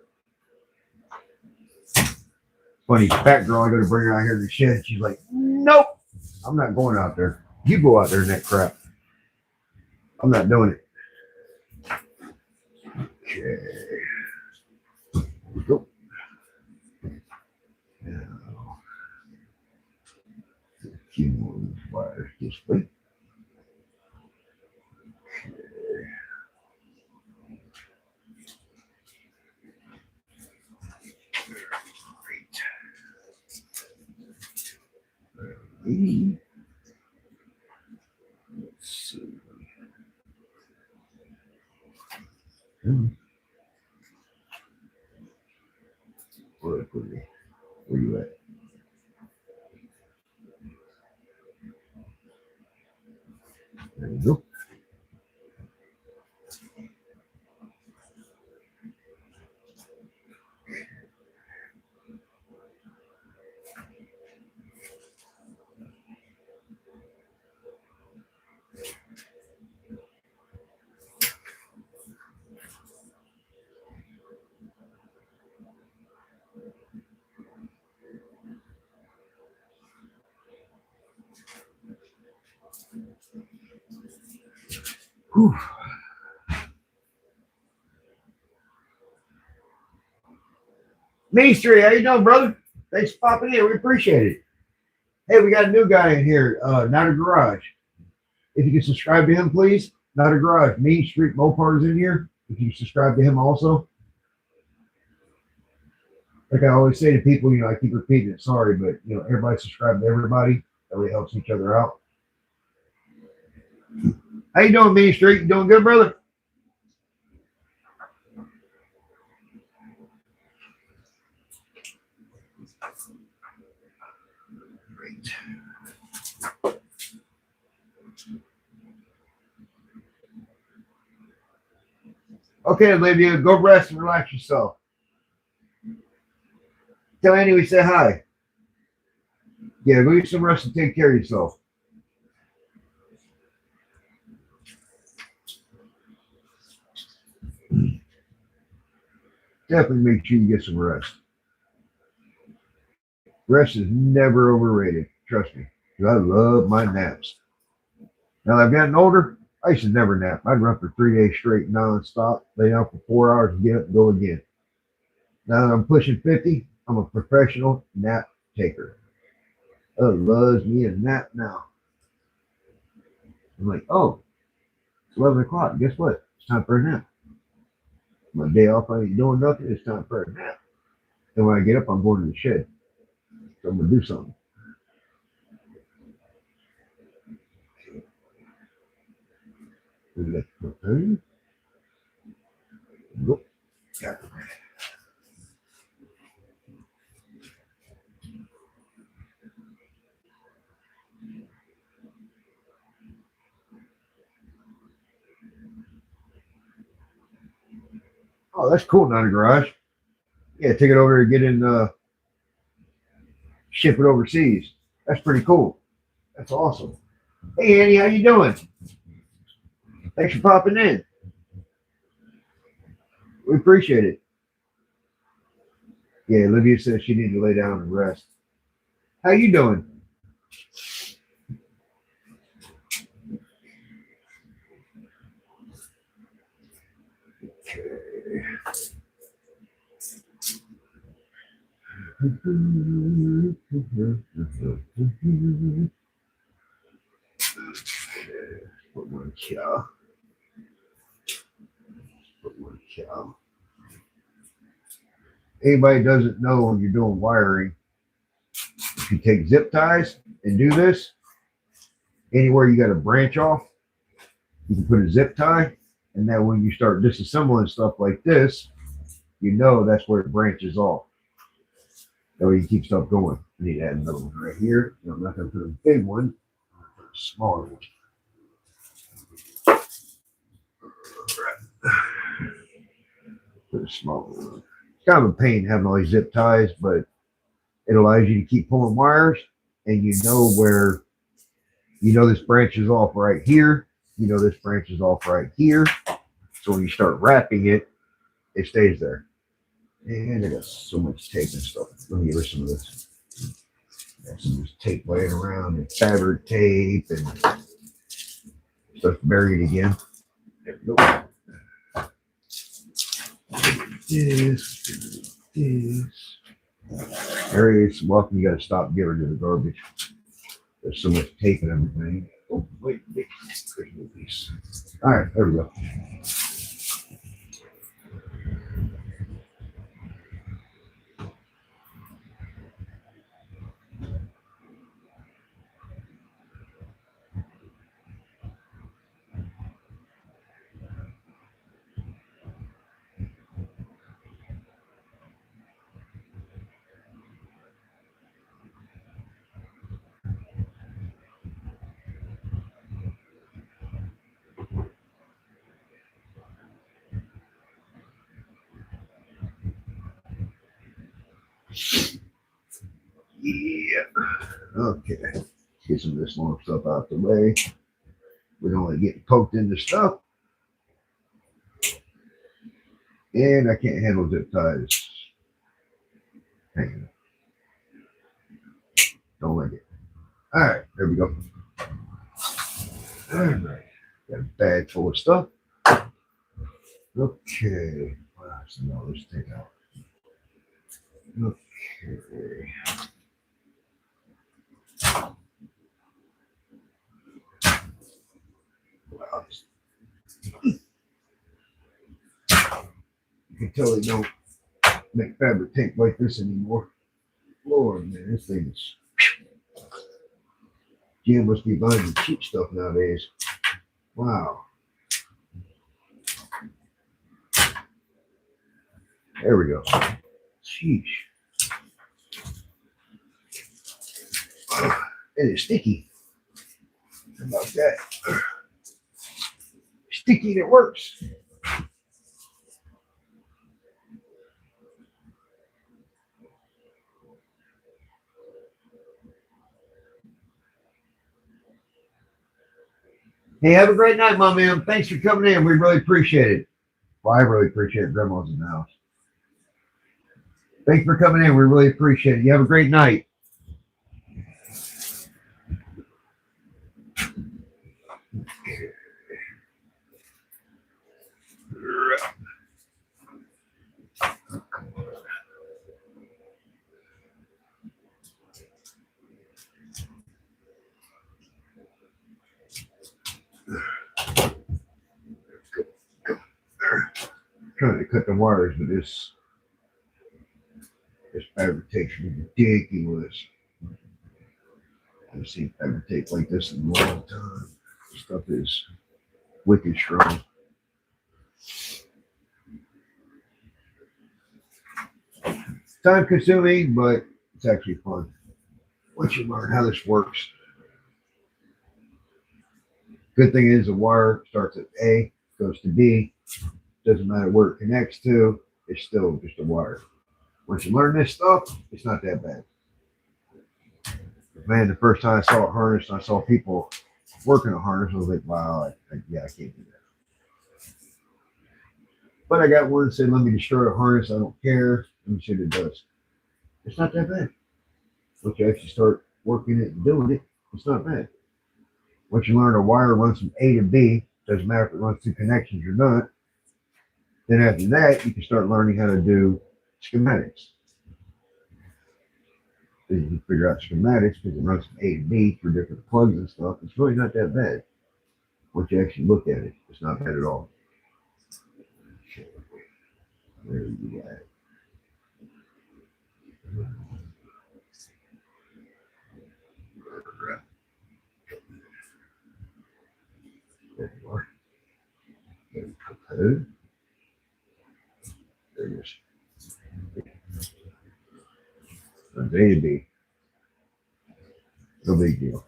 Funny, fat girl, I got to bring her out here to the shed. She's like, nope, I'm not going out there. You go out there in that crap. I'm not doing it. Okay. Go. Now, a few more wires this way. Okay. Let's see. Where you at? There you go. Whew. Main Street, how you doing, brother? Thanks for popping in. We appreciate it. Hey, we got a new guy in here, Not a Garage. If you can subscribe to him, please. Not a Garage. Main Street Mopar is in here. If you subscribe to him also. Like I always say to people, I keep repeating it, sorry, but everybody subscribe to everybody. That way helps each other out. How you doing, Main Street? You doing good, brother? Great. Okay, Olivia, go rest and relax yourself. Tell Annie we say hi. Yeah, go get some rest and take care of yourself. Definitely make sure you get some rest. Rest is never overrated. Trust me. 'Cause I love my naps. Now that I've gotten older, I used to never nap. I'd run for 3 days straight nonstop, lay down for 4 hours and get up and go again. Now that I'm pushing 50, I'm a professional nap taker. Oh, loves me a nap now. I'm like, oh, it's 11 o'clock. Guess what? It's time for a nap. My day off, I ain't doing nothing. It's time for a nap. And when I get up, I'm going to the shed. So I'm going to do something. Nope. Got it. Oh, that's cool, not a garage. Yeah, take it over and get in, ship it overseas. That's pretty cool. That's awesome. Hey, Annie, how you doing? Thanks for popping in. We appreciate it. Yeah, Olivia says she needs to lay down and rest. How you doing? Okay. Put one here. Put one here. Anybody doesn't know when you're doing wiring, if you take zip ties and do this, anywhere you got a branch off, you can put a zip tie, and that when you start disassembling stuff like this, you know that's where it branches off. That way you keep stuff going. I need to add another one right here. No, I'm not going to put a big one. I'm going to put a smaller one. Put a smaller one. It's kind of a pain having all these zip ties, but it allows you to keep pulling wires, and you know where, you know this branch is off right here. You know this branch is off right here. So when you start wrapping it, it stays there. And I got so much tape and stuff. Let me get rid of some of this. Got some of this tape laying around and fabric tape and stuff buried again. There we go. This. Areas, welcome. You got to stop giving to the garbage. There's so much tape and everything. Oh, wait. Piece. All right, there we go. Yeah. Okay. Get some of this long stuff out the way. We don't want to get poked into stuff. And I can't handle zip ties. Hang on. Don't like it. All right, there we go. All right. Got a bag full of stuff. Okay. No, let's take out. Okay. Wow. You can tell they don't make fabric tape like this anymore. Lord, man, this thing is. Jim must be buying the cheap stuff nowadays. Wow. There we go. Sheesh. It is sticky. How about that? Sticky and it works. Hey, have a great night, my man. Thanks for coming in. We really appreciate it. Well, I really appreciate it. Grandma's in the house. Thanks for coming in. We really appreciate it. You have a great night. Trying to cut the wires, but this fabrication is ridiculous. I've seen fabricate like this in a long time. This stuff is wicked strong. Time consuming, but it's actually fun. Once you learn how this works. Good thing is the wire starts at A, goes to B. Doesn't matter where it connects to, it's still just a wire. Once you learn this stuff, it's not that bad. Man, the first time I saw a harness and I saw people working a harness, I was like, wow, yeah, I can't do that. But I got one that said, let me destroy a harness. I don't care. Let me see what it does. It's not that bad. Once you actually start working it and doing it, it's not bad. Once you learn a wire runs from A to B, doesn't matter if it runs through connections or not. Then after that, you can start learning how to do schematics. Then you can figure out schematics because it runs from A to B through different plugs and stuff. It's really not that bad. Once you actually look at it, it's not bad at all. Where are you at? There you are. There you go. There it is. From A to B. No big deal.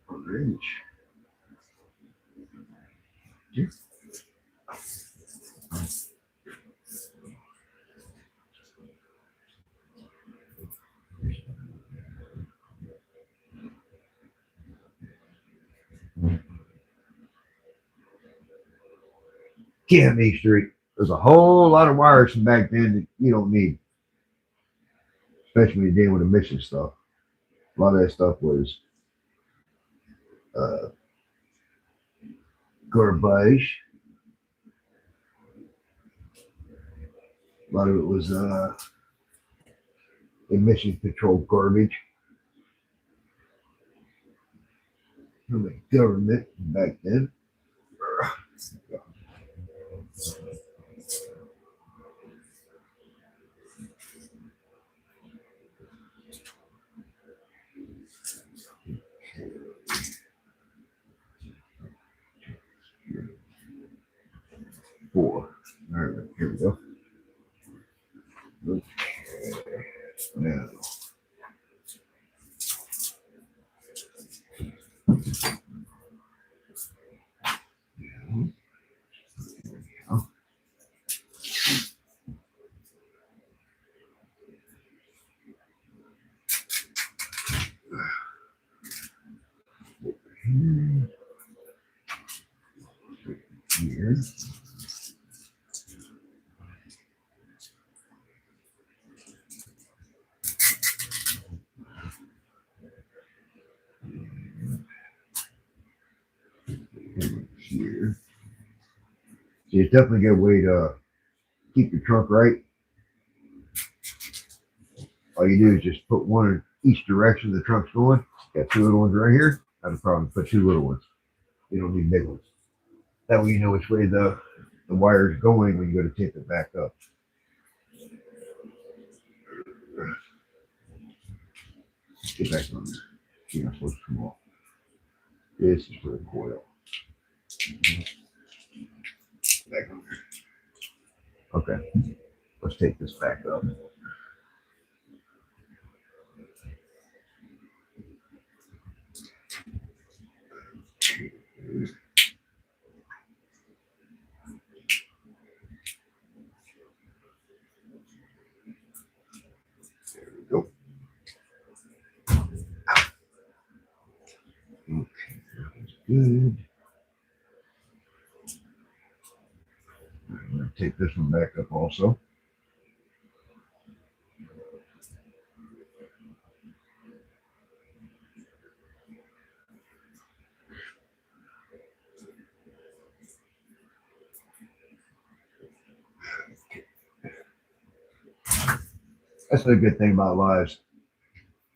Orange. Canby Street. There's a whole lot of wires from back then that you don't need, especially when you're dealing with emission stuff. A lot of that stuff was uh, garbage. A lot of it was emission control garbage from the government back then. Four. All right, here we go. Okay. Now. Here. Here. So it's definitely a good way to keep your trunk right. All you do is just put one in each direction the trunk's going. Got two little ones right here. Not a problem. Put two little ones. You don't need big ones. That way you know which way the wire's going when you go to tape it back up. Get back on there. You're not supposed to come off. This is for the coil. Back on there. Okay. Let's take this back up. There we go. Good. I'm going to take this one back up also. That's the good thing about lives.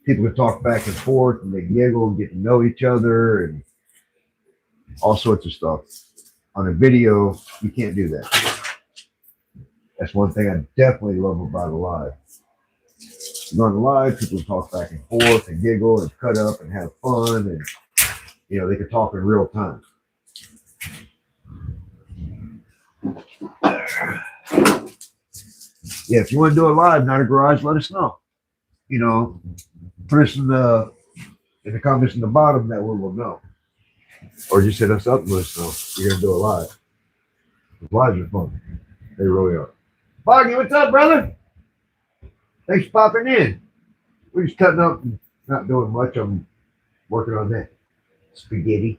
People can talk back and forth and they giggle and get to know each other and all sorts of stuff. On a video, you can't do that. That's one thing I definitely love about a live. You on a live, people talk back and forth and giggle and cut up and have fun and they can talk in real time. Yeah, if you want to do a live, not a garage, let us know. Put us in the comments in the bottom, that way we'll know. Or just hit us up and let us know you're gonna do a live. The lives are fun. They really are. Foggy, what's up, brother? Thanks for popping in. We're just cutting up and not doing much. I'm working on that spaghetti.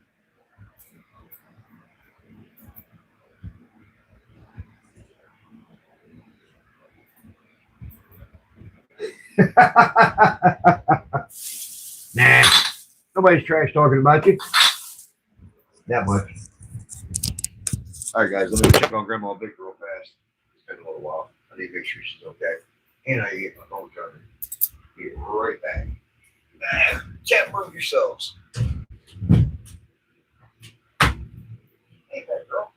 Nah, nobody's trash talking about you that much. All right, guys, let me check on Grandma Vic real fast. It's been a little while. I need to make sure she's okay. And I get my phone charger. Be right back. Chat among yourselves. Ain't that girl?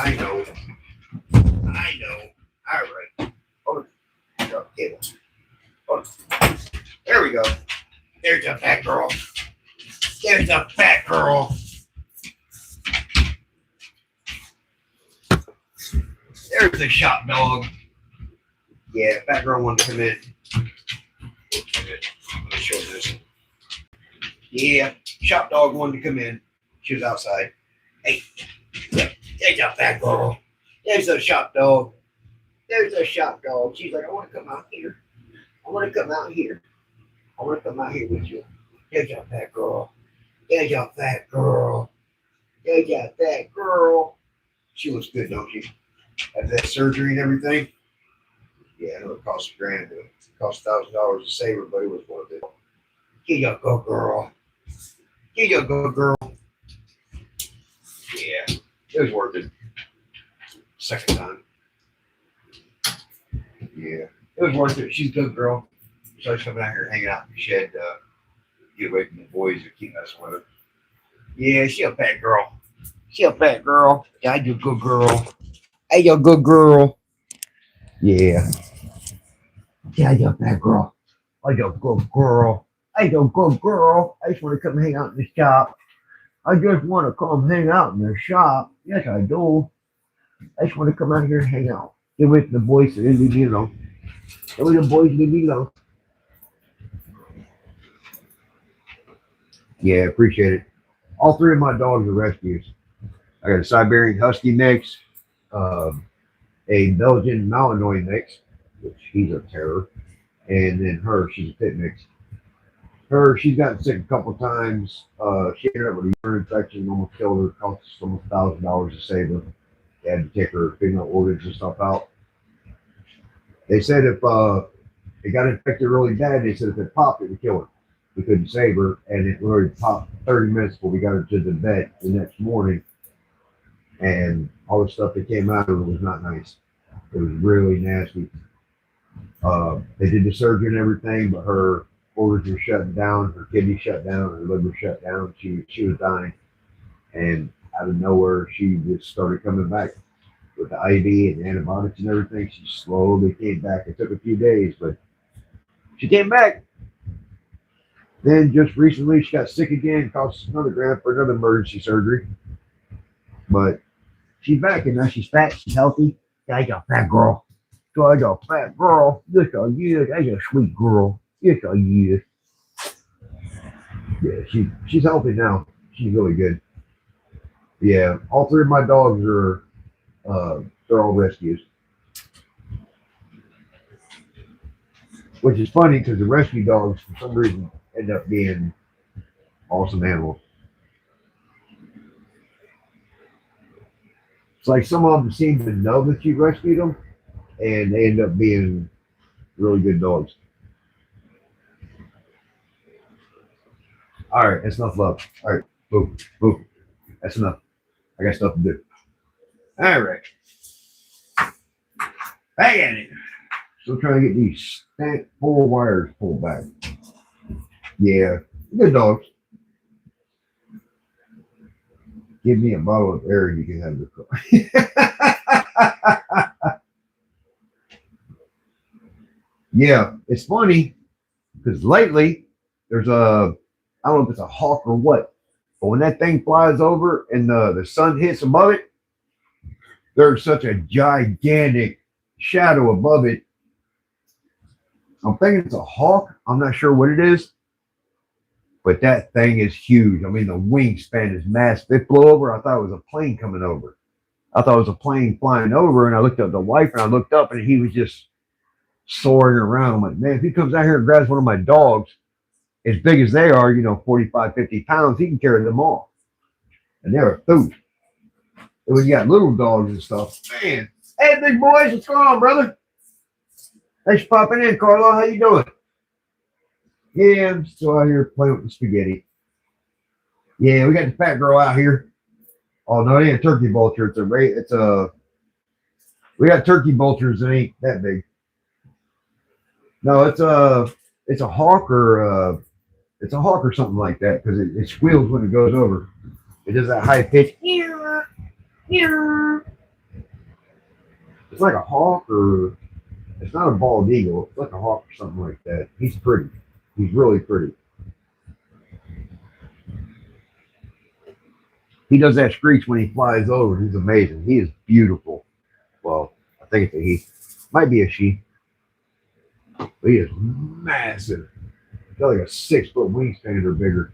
I know. I know. All right. Hold on. Drop the cable. Hold on. There we go. There's a fat girl. There's a fat girl. There's the shop dog. Yeah, fat girl wanted to come in. I'm gonna show this. Yeah, shop dog wanted to come in. She was outside. Hey, there's a fat girl. There's a shop dog. There's a shop dog. She's like, I want to come out here. I want to come out here. I want to come out here with you. There's a fat girl. There's a fat girl. There's a fat girl. She looks good, don't she? After that surgery and everything. Yeah, I know it cost $1,000. It cost $1,000 to save her, but it was worth it. Here you go, girl. Here you go, girl. Yeah, it was worth it. Second time. Yeah, it was worth it. She's a good girl. So she's coming out here hanging out in the shed, get away from the boys who keep messing with her. Yeah, she a fat girl. She a fat girl. Yeah, I do good girl. Hey, you good girl. Yeah. Yeah, you fat girl. I do good girl. I do good girl. I just want to come hang out in the shop. I just want to come hang out in the shop. Yes, I do. I just want to come out here and hang out. Get away from the boys and leave me alone. Get away from the boys and leave me alone. Yeah, appreciate it. All three of my dogs are rescues. I got a Siberian Husky mix, a Belgian Malinois mix, which he's a terror, and then her, she's a pit mix. Her, she's gotten sick a couple times. She ended up with a urine infection, almost killed her. Cost us almost $1,000 to save her. They had to take her female organs and stuff out. They said if it got infected really bad, they said if it popped, it would kill her. We couldn't save her, and it really popped 30 minutes before we got her to the vet the next morning. And all the stuff that came out of her was not nice. It was really nasty. They did the surgery and everything, but her organs were shutting down, her kidney shut down, her liver shut down. She was dying. And out of nowhere, she just started coming back with the IV and antibiotics and everything. She slowly came back. It took a few days, but she came back. Then just recently, she got sick again, cost us another $1,000 for another emergency surgery. But she's back, and now she's fat, she's healthy. Yeah, I got a fat girl. So I got a fat girl. Yes, I is. I got a sweet girl. Yes, I is. Yeah, she's healthy now. She's really good. Yeah, all three of my dogs are, they're all rescues. Which is funny because the rescue dogs, for some reason, end up being awesome animals. It's like some of them seem to know that you rescued them, and they end up being really good dogs. All right, that's enough love. All right, boom, boom. That's enough. I got stuff to do. All right. Back at it. Still trying to get these stamp 4 wires pulled back. Yeah, good dogs. Give me a bottle of air, you can have the car. Yeah, it's funny because lately there's a, I don't know if it's a hawk or what, but when that thing flies over and the sun hits above it, there's such a gigantic shadow above it. I'm thinking it's a hawk. I'm not sure what it is, but that thing is huge. I mean, the wingspan is massive. It flew over. I thought it was a plane coming over. I thought it was a plane flying over, and I looked at the wife, and I looked up, and he was just soaring around. I'm like, man, if he comes out here and grabs one of my dogs, as big as they are, 45, 50 pounds, he can carry them all. And they're a food. And when you got little dogs and stuff, man. Hey, big boys, what's going on, brother? Thanks for popping in, Carlo. How you doing? Yeah, I'm still out here playing with the spaghetti. Yeah, we got the fat girl out here. Oh no, it ain't a turkey vulture. We got turkey vultures that ain't that big. No, it's a hawk or something like that because it squeals when it goes over. It does that high pitch. It's like a hawk, or it's not a bald eagle. It's like a hawk or something like that. He's pretty. He's really pretty. He does that screech when he flies over. He's amazing. He is beautiful. Well, I think it's a he. Might be a she. But he is massive. He's got like a 6 foot wingspan or bigger.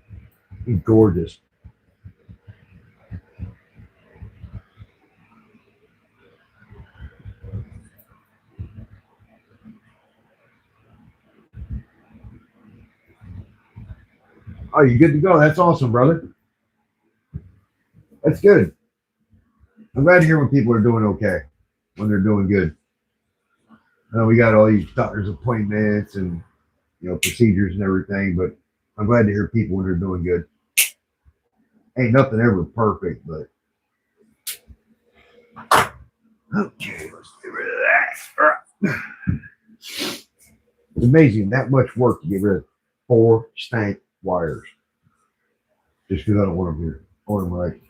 He's gorgeous. Oh, you good to go? That's awesome, brother. That's good. I'm glad to hear when people are doing okay, when they're doing good. We got all these doctor's appointments and procedures and everything, but I'm glad to hear people when they're doing good. Ain't nothing ever perfect, but okay, let's get rid of that. It's amazing that much work to get rid of 4 stank wires. Just because I don't want them here. I want them right.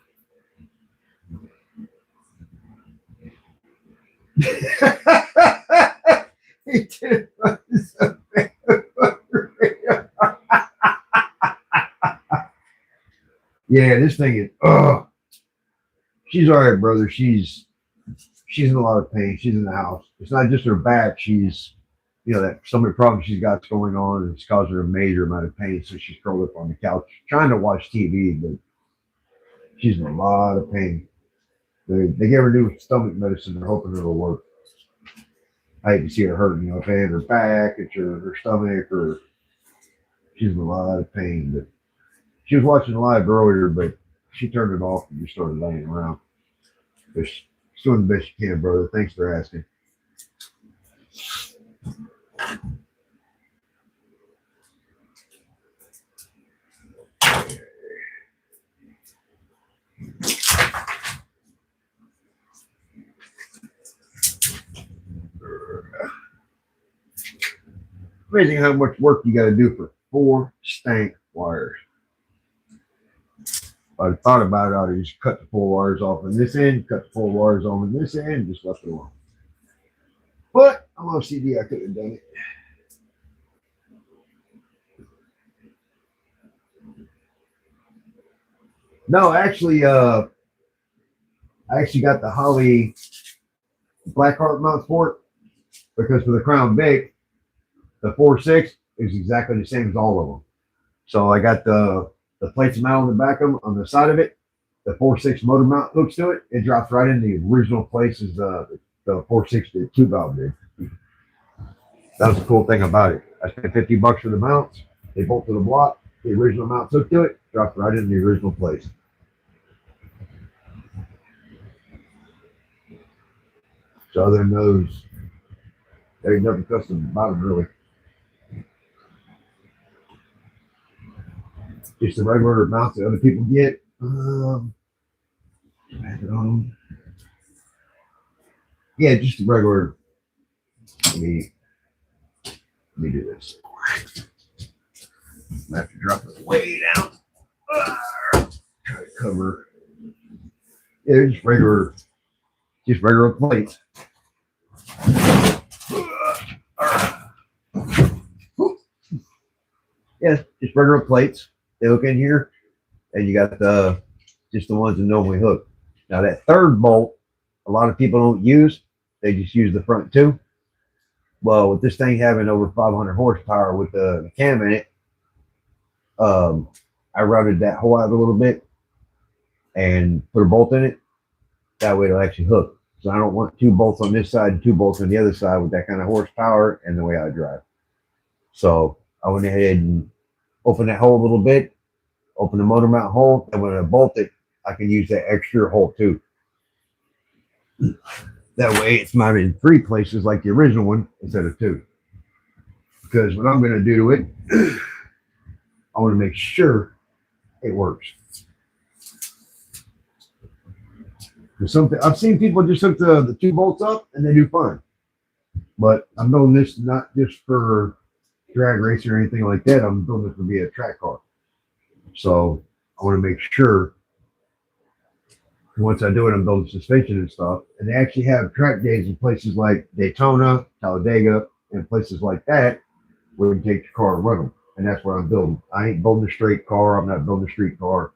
He did. Yeah, this thing is. She's all right, brother. She's in a lot of pain. She's in the house. It's not just her back. She's, that some of the problems she's got going on, and it's causing her a major amount of pain. So she's curled up on the couch trying to watch TV, but she's in a lot of pain. They gave her new stomach medicine. They're hoping it'll work. I hate to see her hurting. If I had her back, it's her stomach, or she's in a lot of pain. But she was watching live earlier, but she turned it off and just started laying around. But she's doing the best she can, brother. Thanks for asking. Amazing how much work you got to do for 4 stank wires. If I thought about it, I'd just cut the 4 wires off on this end, cut the 4 wires on this end, and just left it alone. But I'm OCD. I could have done it. No, actually, I actually got the Holly Blackheart mount for it, because for the Crown Vic, the 4.6 is exactly the same as all of them. So I got the plates mount on the back of them, on the side of it. The 4.6 motor mount hooks to it. It drops right in the original place as the 4.6 did, 2-valve did. That was the cool thing about it. I spent $50 for the mounts. They bolt to the block. The original mounts hooked to it. Dropped right in the original place. So other than those, there ain't nothing custom about them really. Just the regular mounts that other people get. Yeah, just the regular. Let me do this. I have to drop it way down. Try to cover. Yeah, they're just regular plates. Yeah, just regular plates. They hook in here, and you got just the ones that normally hook. Now that third bolt, a lot of people don't use. They just use the front 2. Well, with this thing having over 500 horsepower with the cam in it, I routed that hole out a little bit and put a bolt in it. That way it'll actually hook. So I don't want 2 bolts on this side and 2 bolts on the other side with that kind of horsepower and the way I drive. So I went ahead and opened that hole a little bit, open the motor mount hole, and when I bolt it, I can use that extra hole too. That way it's mounted in 3 places like the original one instead of 2. Because what I'm going to do to it, I want to make sure it works. I've seen people just hook the 2 bolts up and they do fine. But I'm doing this not just for drag racing or anything like that. I'm doing this to be a track car. So I want to make sure Once I do it, I'm building suspension and stuff. And they actually have track days in places like Daytona, Talladega, and places like that where you take your car and run them. And that's what I'm building. I ain't building a straight car. I'm not building a street car.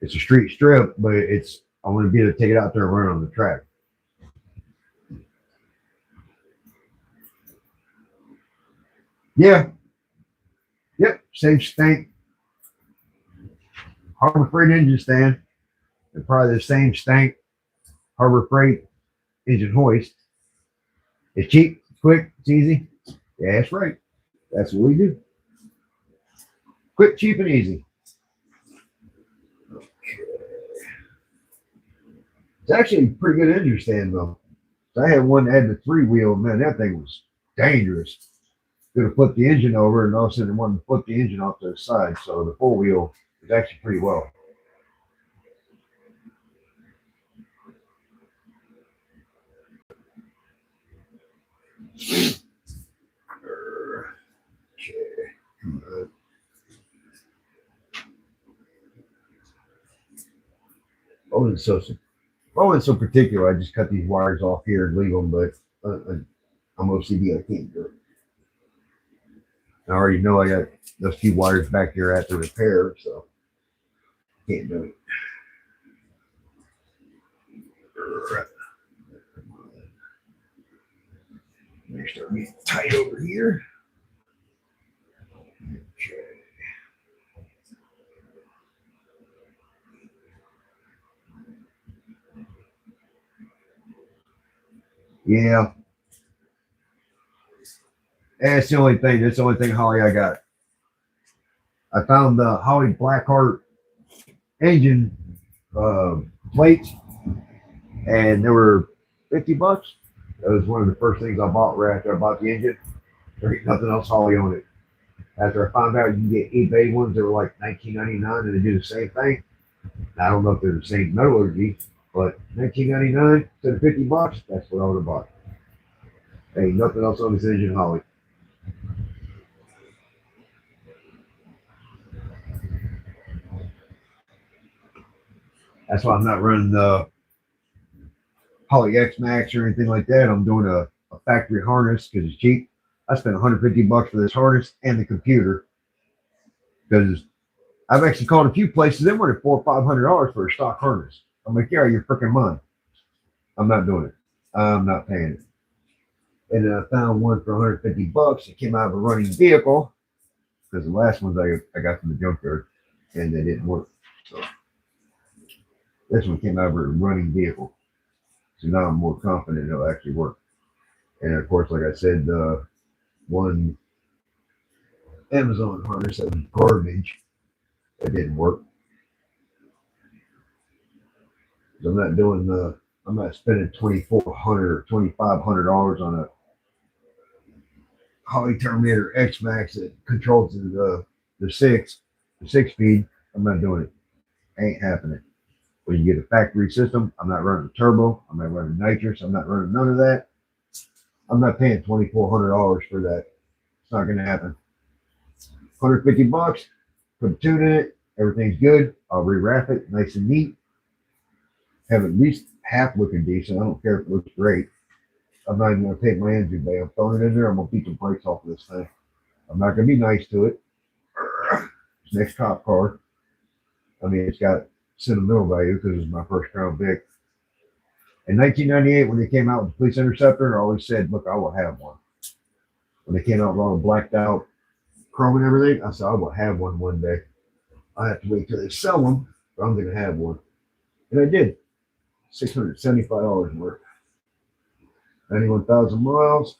It's a street strip, but I want to be able to take it out there and run it on the track. Yeah. Yep. Same stank. Harbor Freight engine stand. And probably the same stank Harbor Freight engine hoist. It's cheap, it's quick, it's easy. Yeah, that's right. That's what we do. Quick, cheap, and easy. It's actually a pretty good engine stand though. So I had one that had the 3-wheel. Man, that thing was dangerous. Could have flipped the engine over, and all of a sudden it wanted to flip the engine off to the side. So the 4-wheel is actually pretty well. Okay. I wasn't so particular. I just cut these wires off here and leave them, but I'm OCD. I can't do it. I already know I got those few wires back there at the repair, so can't do it. Let me start getting tight over here. Okay. Yeah, that's the only thing. That's the only thing, Holly, I got. I found the Holly Blackheart engine uh, plates, and they were $50. That was one of the first things I bought right after I bought the engine. There ain't nothing else Holly on it. After I found out you can get eBay ones that were like $19.99 and they do the same thing. I don't know if they're the same metallurgy, but $19.99 instead of $50, that's what I would have bought. Ain't nothing else on this engine, Holly. That's why I'm not running the Holly X Max or anything like that. I'm doing a factory harness because it's cheap. I spent $150 for this harness and the computer because I've actually called a few places. They wanted $400 or $500 for a stock harness. I'm like, yeah, you're freaking mine. I'm not doing it. I'm not paying it. And then I found one for $150. It came out of a running vehicle because the last ones I got from the junkyard and they didn't work. So this one came out of a running vehicle. So now I'm more confident it'll actually work. And of course, like I said, one Amazon harness that was garbage. It didn't work. So I'm not spending $2,400 or $2,500 on a Holly Terminator X Max that controls the six speed. I'm not doing it. Ain't happening. When you get a factory system, I'm not running a turbo. I'm not running nitrous. I'm not running none of that. I'm not paying $2,400 for that. It's not going to happen. $150. Put a tune in it. Everything's good. I'll rewrap it nice and neat. Have at least half looking decent. I don't care if it looks great. I'm not even going to take my engine bay. I'm throwing it in there. I'm going to beat the brakes off of this thing. I'm not going to be nice to it. It's next cop car. I mean, it's got sentimental value because it's my first Crown Vic. In 1998, when they came out with the Police Interceptor, I always said, look, I will have one. When they came out with all the blacked out chrome and everything, I said, I will have one day. I have to wait till they sell them, but I'm going to have one. And I did. $675 worth. 91,000 miles.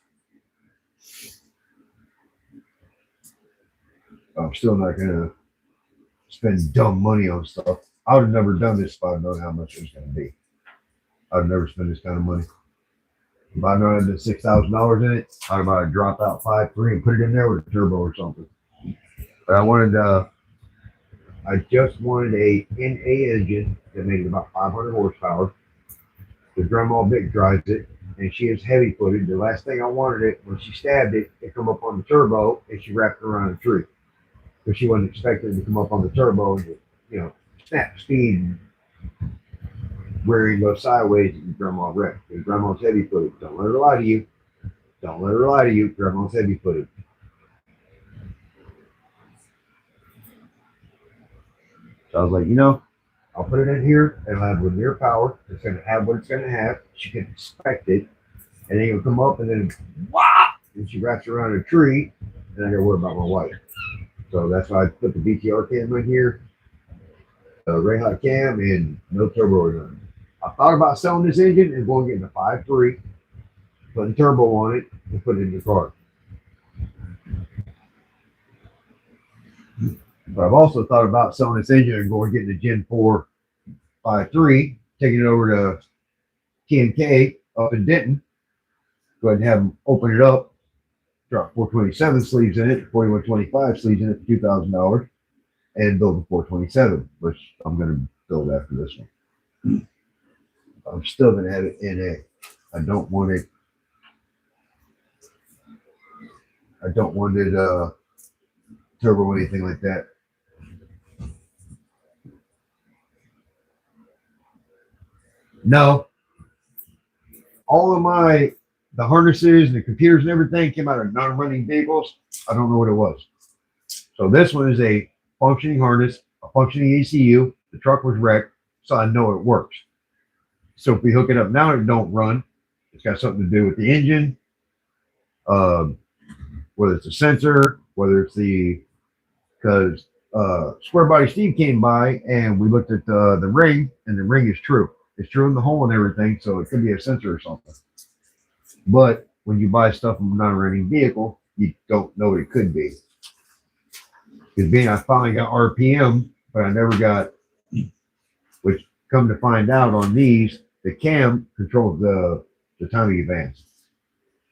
I'm still not going to spend dumb money on stuff. I would have never done this if I'd known how much it was going to be. I'd never spend this kind of money. If I'd known I had $6,000 in it, I'd about drop out 5.3 and put it in there with a turbo or something. But I just wanted a NA engine that made about 500 horsepower. The Grandma Vic drives it, and she is heavy-footed. The last thing I wanted it, when she stabbed it, it come up on the turbo, and she wrapped it around a tree. Because she wasn't expecting it to come up on the turbo and, snap speed. rearing goes sideways and grandma wrecked. And grandma's heavy footed. Don't let her lie to you. Don't let her lie to you. Grandma's heavy footed. So I was like, I'll put it in here and I'll have linear power. It's going to have what it's going to have. She can expect it. And then it'll come up and then, wah! And she wraps around a tree. And I got to worry about my wife. So that's why I put the BTR cam right here. Ray hot cam and no turbo or nothing. I thought about selling this engine and going getting a 5.3, putting turbo on it, and put it in the car. But I've also thought about selling this engine and going getting a Gen 4 5.3, taking it over to T&K up in Denton. Go ahead and have them open it up, drop 427 sleeves in it, 4125 sleeves in it for $2,000, and build a 427, which I'm going to build after this one. I'm still going to have it NA. I don't want it turbo or anything like that. No. All of the harnesses and the computers and everything came out of non-running vehicles. I don't know what it was. So this one is a functioning harness, a functioning ECU. The truck was wrecked, so I know it works. So if we hook it up now and it don't run, it's got something to do with the engine, whether it's a sensor, whether it's because Square Body Steve came by and we looked at the ring, and the ring is true. It's true in the hole and everything, so it could be a sensor or something. But when you buy stuff from a non-running vehicle, you don't know what it could be. Because I finally got RPM, but I never got, which come to find out on these, the cam controls the timing advance,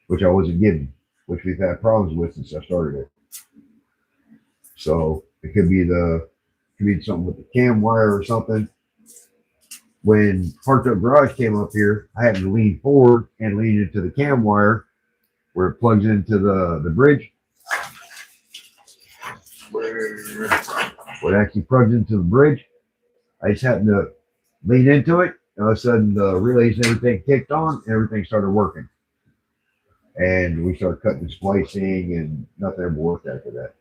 which I wasn't getting, which we've had problems with since I started it. So it could be something with the cam wire or something. When Parked Up Garage came up here, I had to lean forward and lean into the cam wire where it plugs into the bridge. Where it actually plugs into the bridge. I just happened to lean into it, and all of a sudden the relays and everything kicked on, and everything started working. And we started cutting and splicing, and nothing ever worked after that.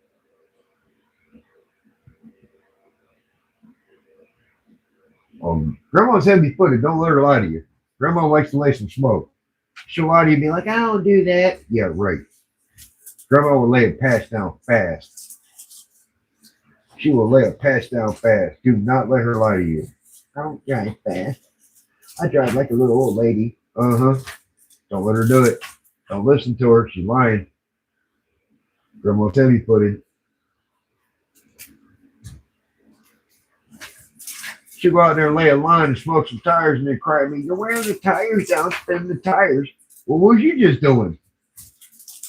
Grandma's heavy-footed. Don't let her lie to you. Grandma likes to lay some smoke. She'll lie to you and be like, I don't do that. Yeah, right. Grandma will lay a patch down fast. She will lay a patch down fast. Do not let her lie to you. I don't drive fast. I drive like a little old lady. Uh-huh. Don't let her do it. Don't listen to her. She's lying. Grandma's heavy-footed. She'll go out there and lay a line and smoke some tires and then cry at me, you're wearing the tires down, spin the tires. Well, what was you just doing?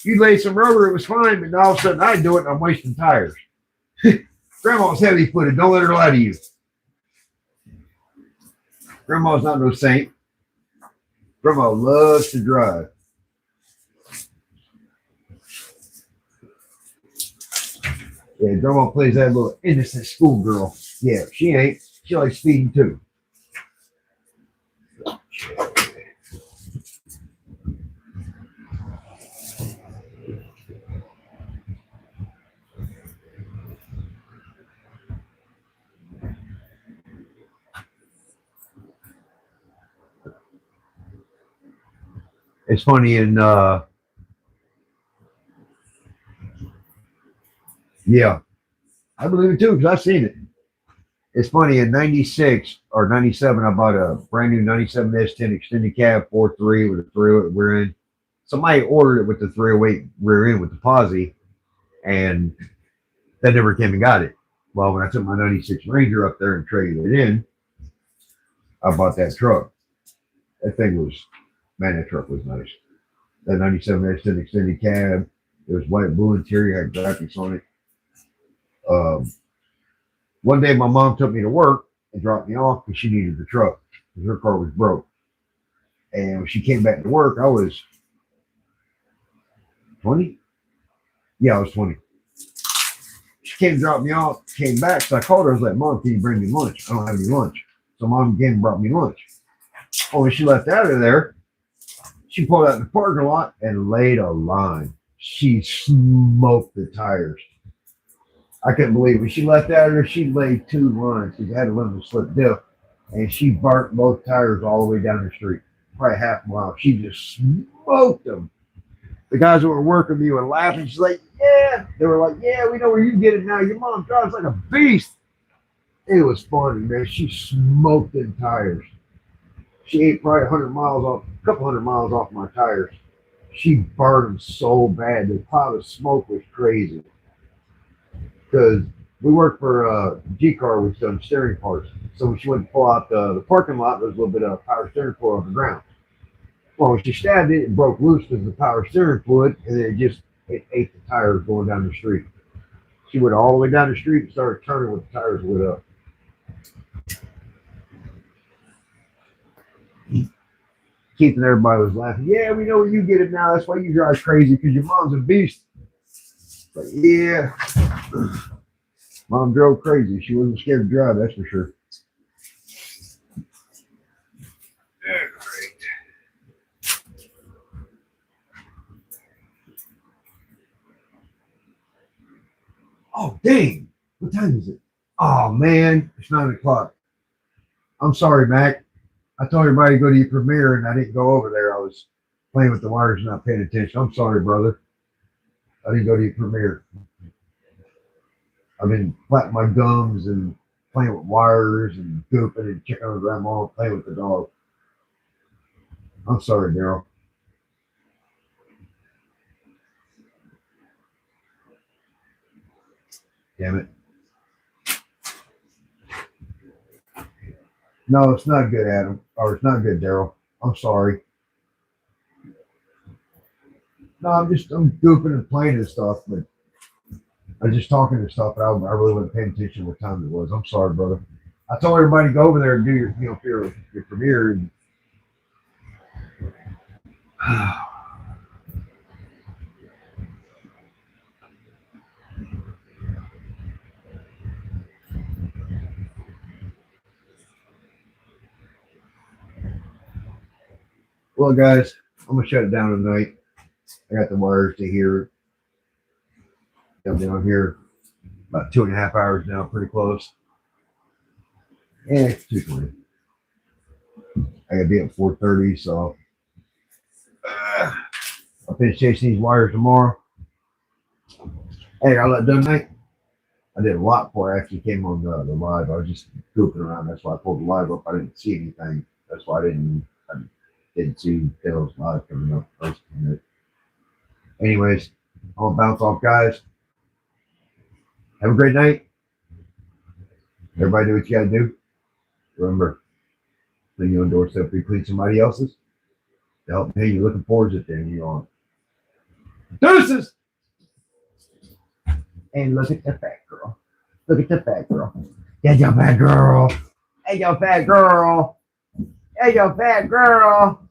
You laid some rubber, it was fine, but now all of a sudden I do it and I'm wasting tires. Grandma's heavy-footed. Don't let her lie to you. Grandma's not no saint. Grandma loves to drive. Yeah, Grandma plays that little innocent schoolgirl. Yeah, she ain't. She likes speeding too. It's funny in yeah, I believe it too because I've seen it. It's funny, in 96 or 97, I bought a brand new 97 S10 extended cab 4.3 with a 308 rear end. Somebody ordered it with the 308 rear end with the posi, and that never came and got it. Well, when I took my 96 Ranger up there and traded it in, I bought that truck. That thing was, man, that truck was nice. That 97 S10 extended cab, it was white blue interior, had graphics on it. One day my mom took me to work and dropped me off because she needed the truck because her car was broke. And when she came back to work, I was 20. Yeah, I was 20. She came to drop me off, came back. So I called her. I was like, Mom, can you bring me lunch? I don't have any lunch. So Mom again brought me lunch. Oh, when she left out of there, she pulled out in the parking lot and laid a line. She smoked the tires. I couldn't believe it. When she left out of there, she laid 2 lines because I had a limited slip diff. And she burnt both tires all the way down the street, probably half a mile. She just smoked them. The guys that were working me were laughing. She's like, yeah. They were like, yeah, we know where you get it now. Your mom drives like a beast. It was funny, man. She smoked them tires. She ate probably 100 miles off, a couple 100 miles off my tires. She burned them so bad. The cloud of smoke was crazy. Because we worked for G-Car with some steering parts. So when she went to pull out the parking lot, there was a little bit of power steering fluid on the ground. Well, when she stabbed it, it broke loose because of the power steering fluid, and then it ate the tires going down the street. She went all the way down the street and started turning with the tires lit up. Keith and everybody was laughing. Yeah, we know where you get it now. That's why you drive crazy, because your mom's a beast. But yeah, Mom drove crazy. She wasn't scared to drive, that's for sure. Oh, dang. What time is it? Oh, man. It's 9 o'clock. I'm sorry, Mac. I told everybody to go to your premiere, and I didn't go over there. I was playing with the wires and not paying attention. I'm sorry, brother. I didn't go to your premiere. I've been flattening my gums and playing with wires and gooping and checking on grandma and playing with the dog. I'm sorry, Daryl. Damn it. No, it's not good, Adam. Or it's not good, Daryl. I'm sorry. No, I'm goofing and playing and stuff, but I'm just talking and stuff. But I really wasn't paying attention to what time it was. I'm sorry, brother. I told everybody to go over there and do your premiere. And well, guys, I'm gonna shut it down tonight. I got the wires to here. I'm down here about 2.5 hours now, pretty close. Yeah, it's 2:20. I gotta be at 4:30, so I'll finish chasing these wires tomorrow. Hey, I let done tonight. I did a lot before I actually came on the live. I was just goofing around. That's why I pulled the live up. I didn't see anything. That's why I didn't see Dale's live coming up first. Anyways, I'm gonna bounce off, guys. Have a great night. Everybody do what you gotta do. Remember, clean your own doorstep before you clean somebody else's. To help me, you're looking forward to it, then you're on. Deuces! And look at the fat girl. Look at the fat girl. Hey, yo, fat girl. Hey, yo, fat girl. Hey, yo, fat girl.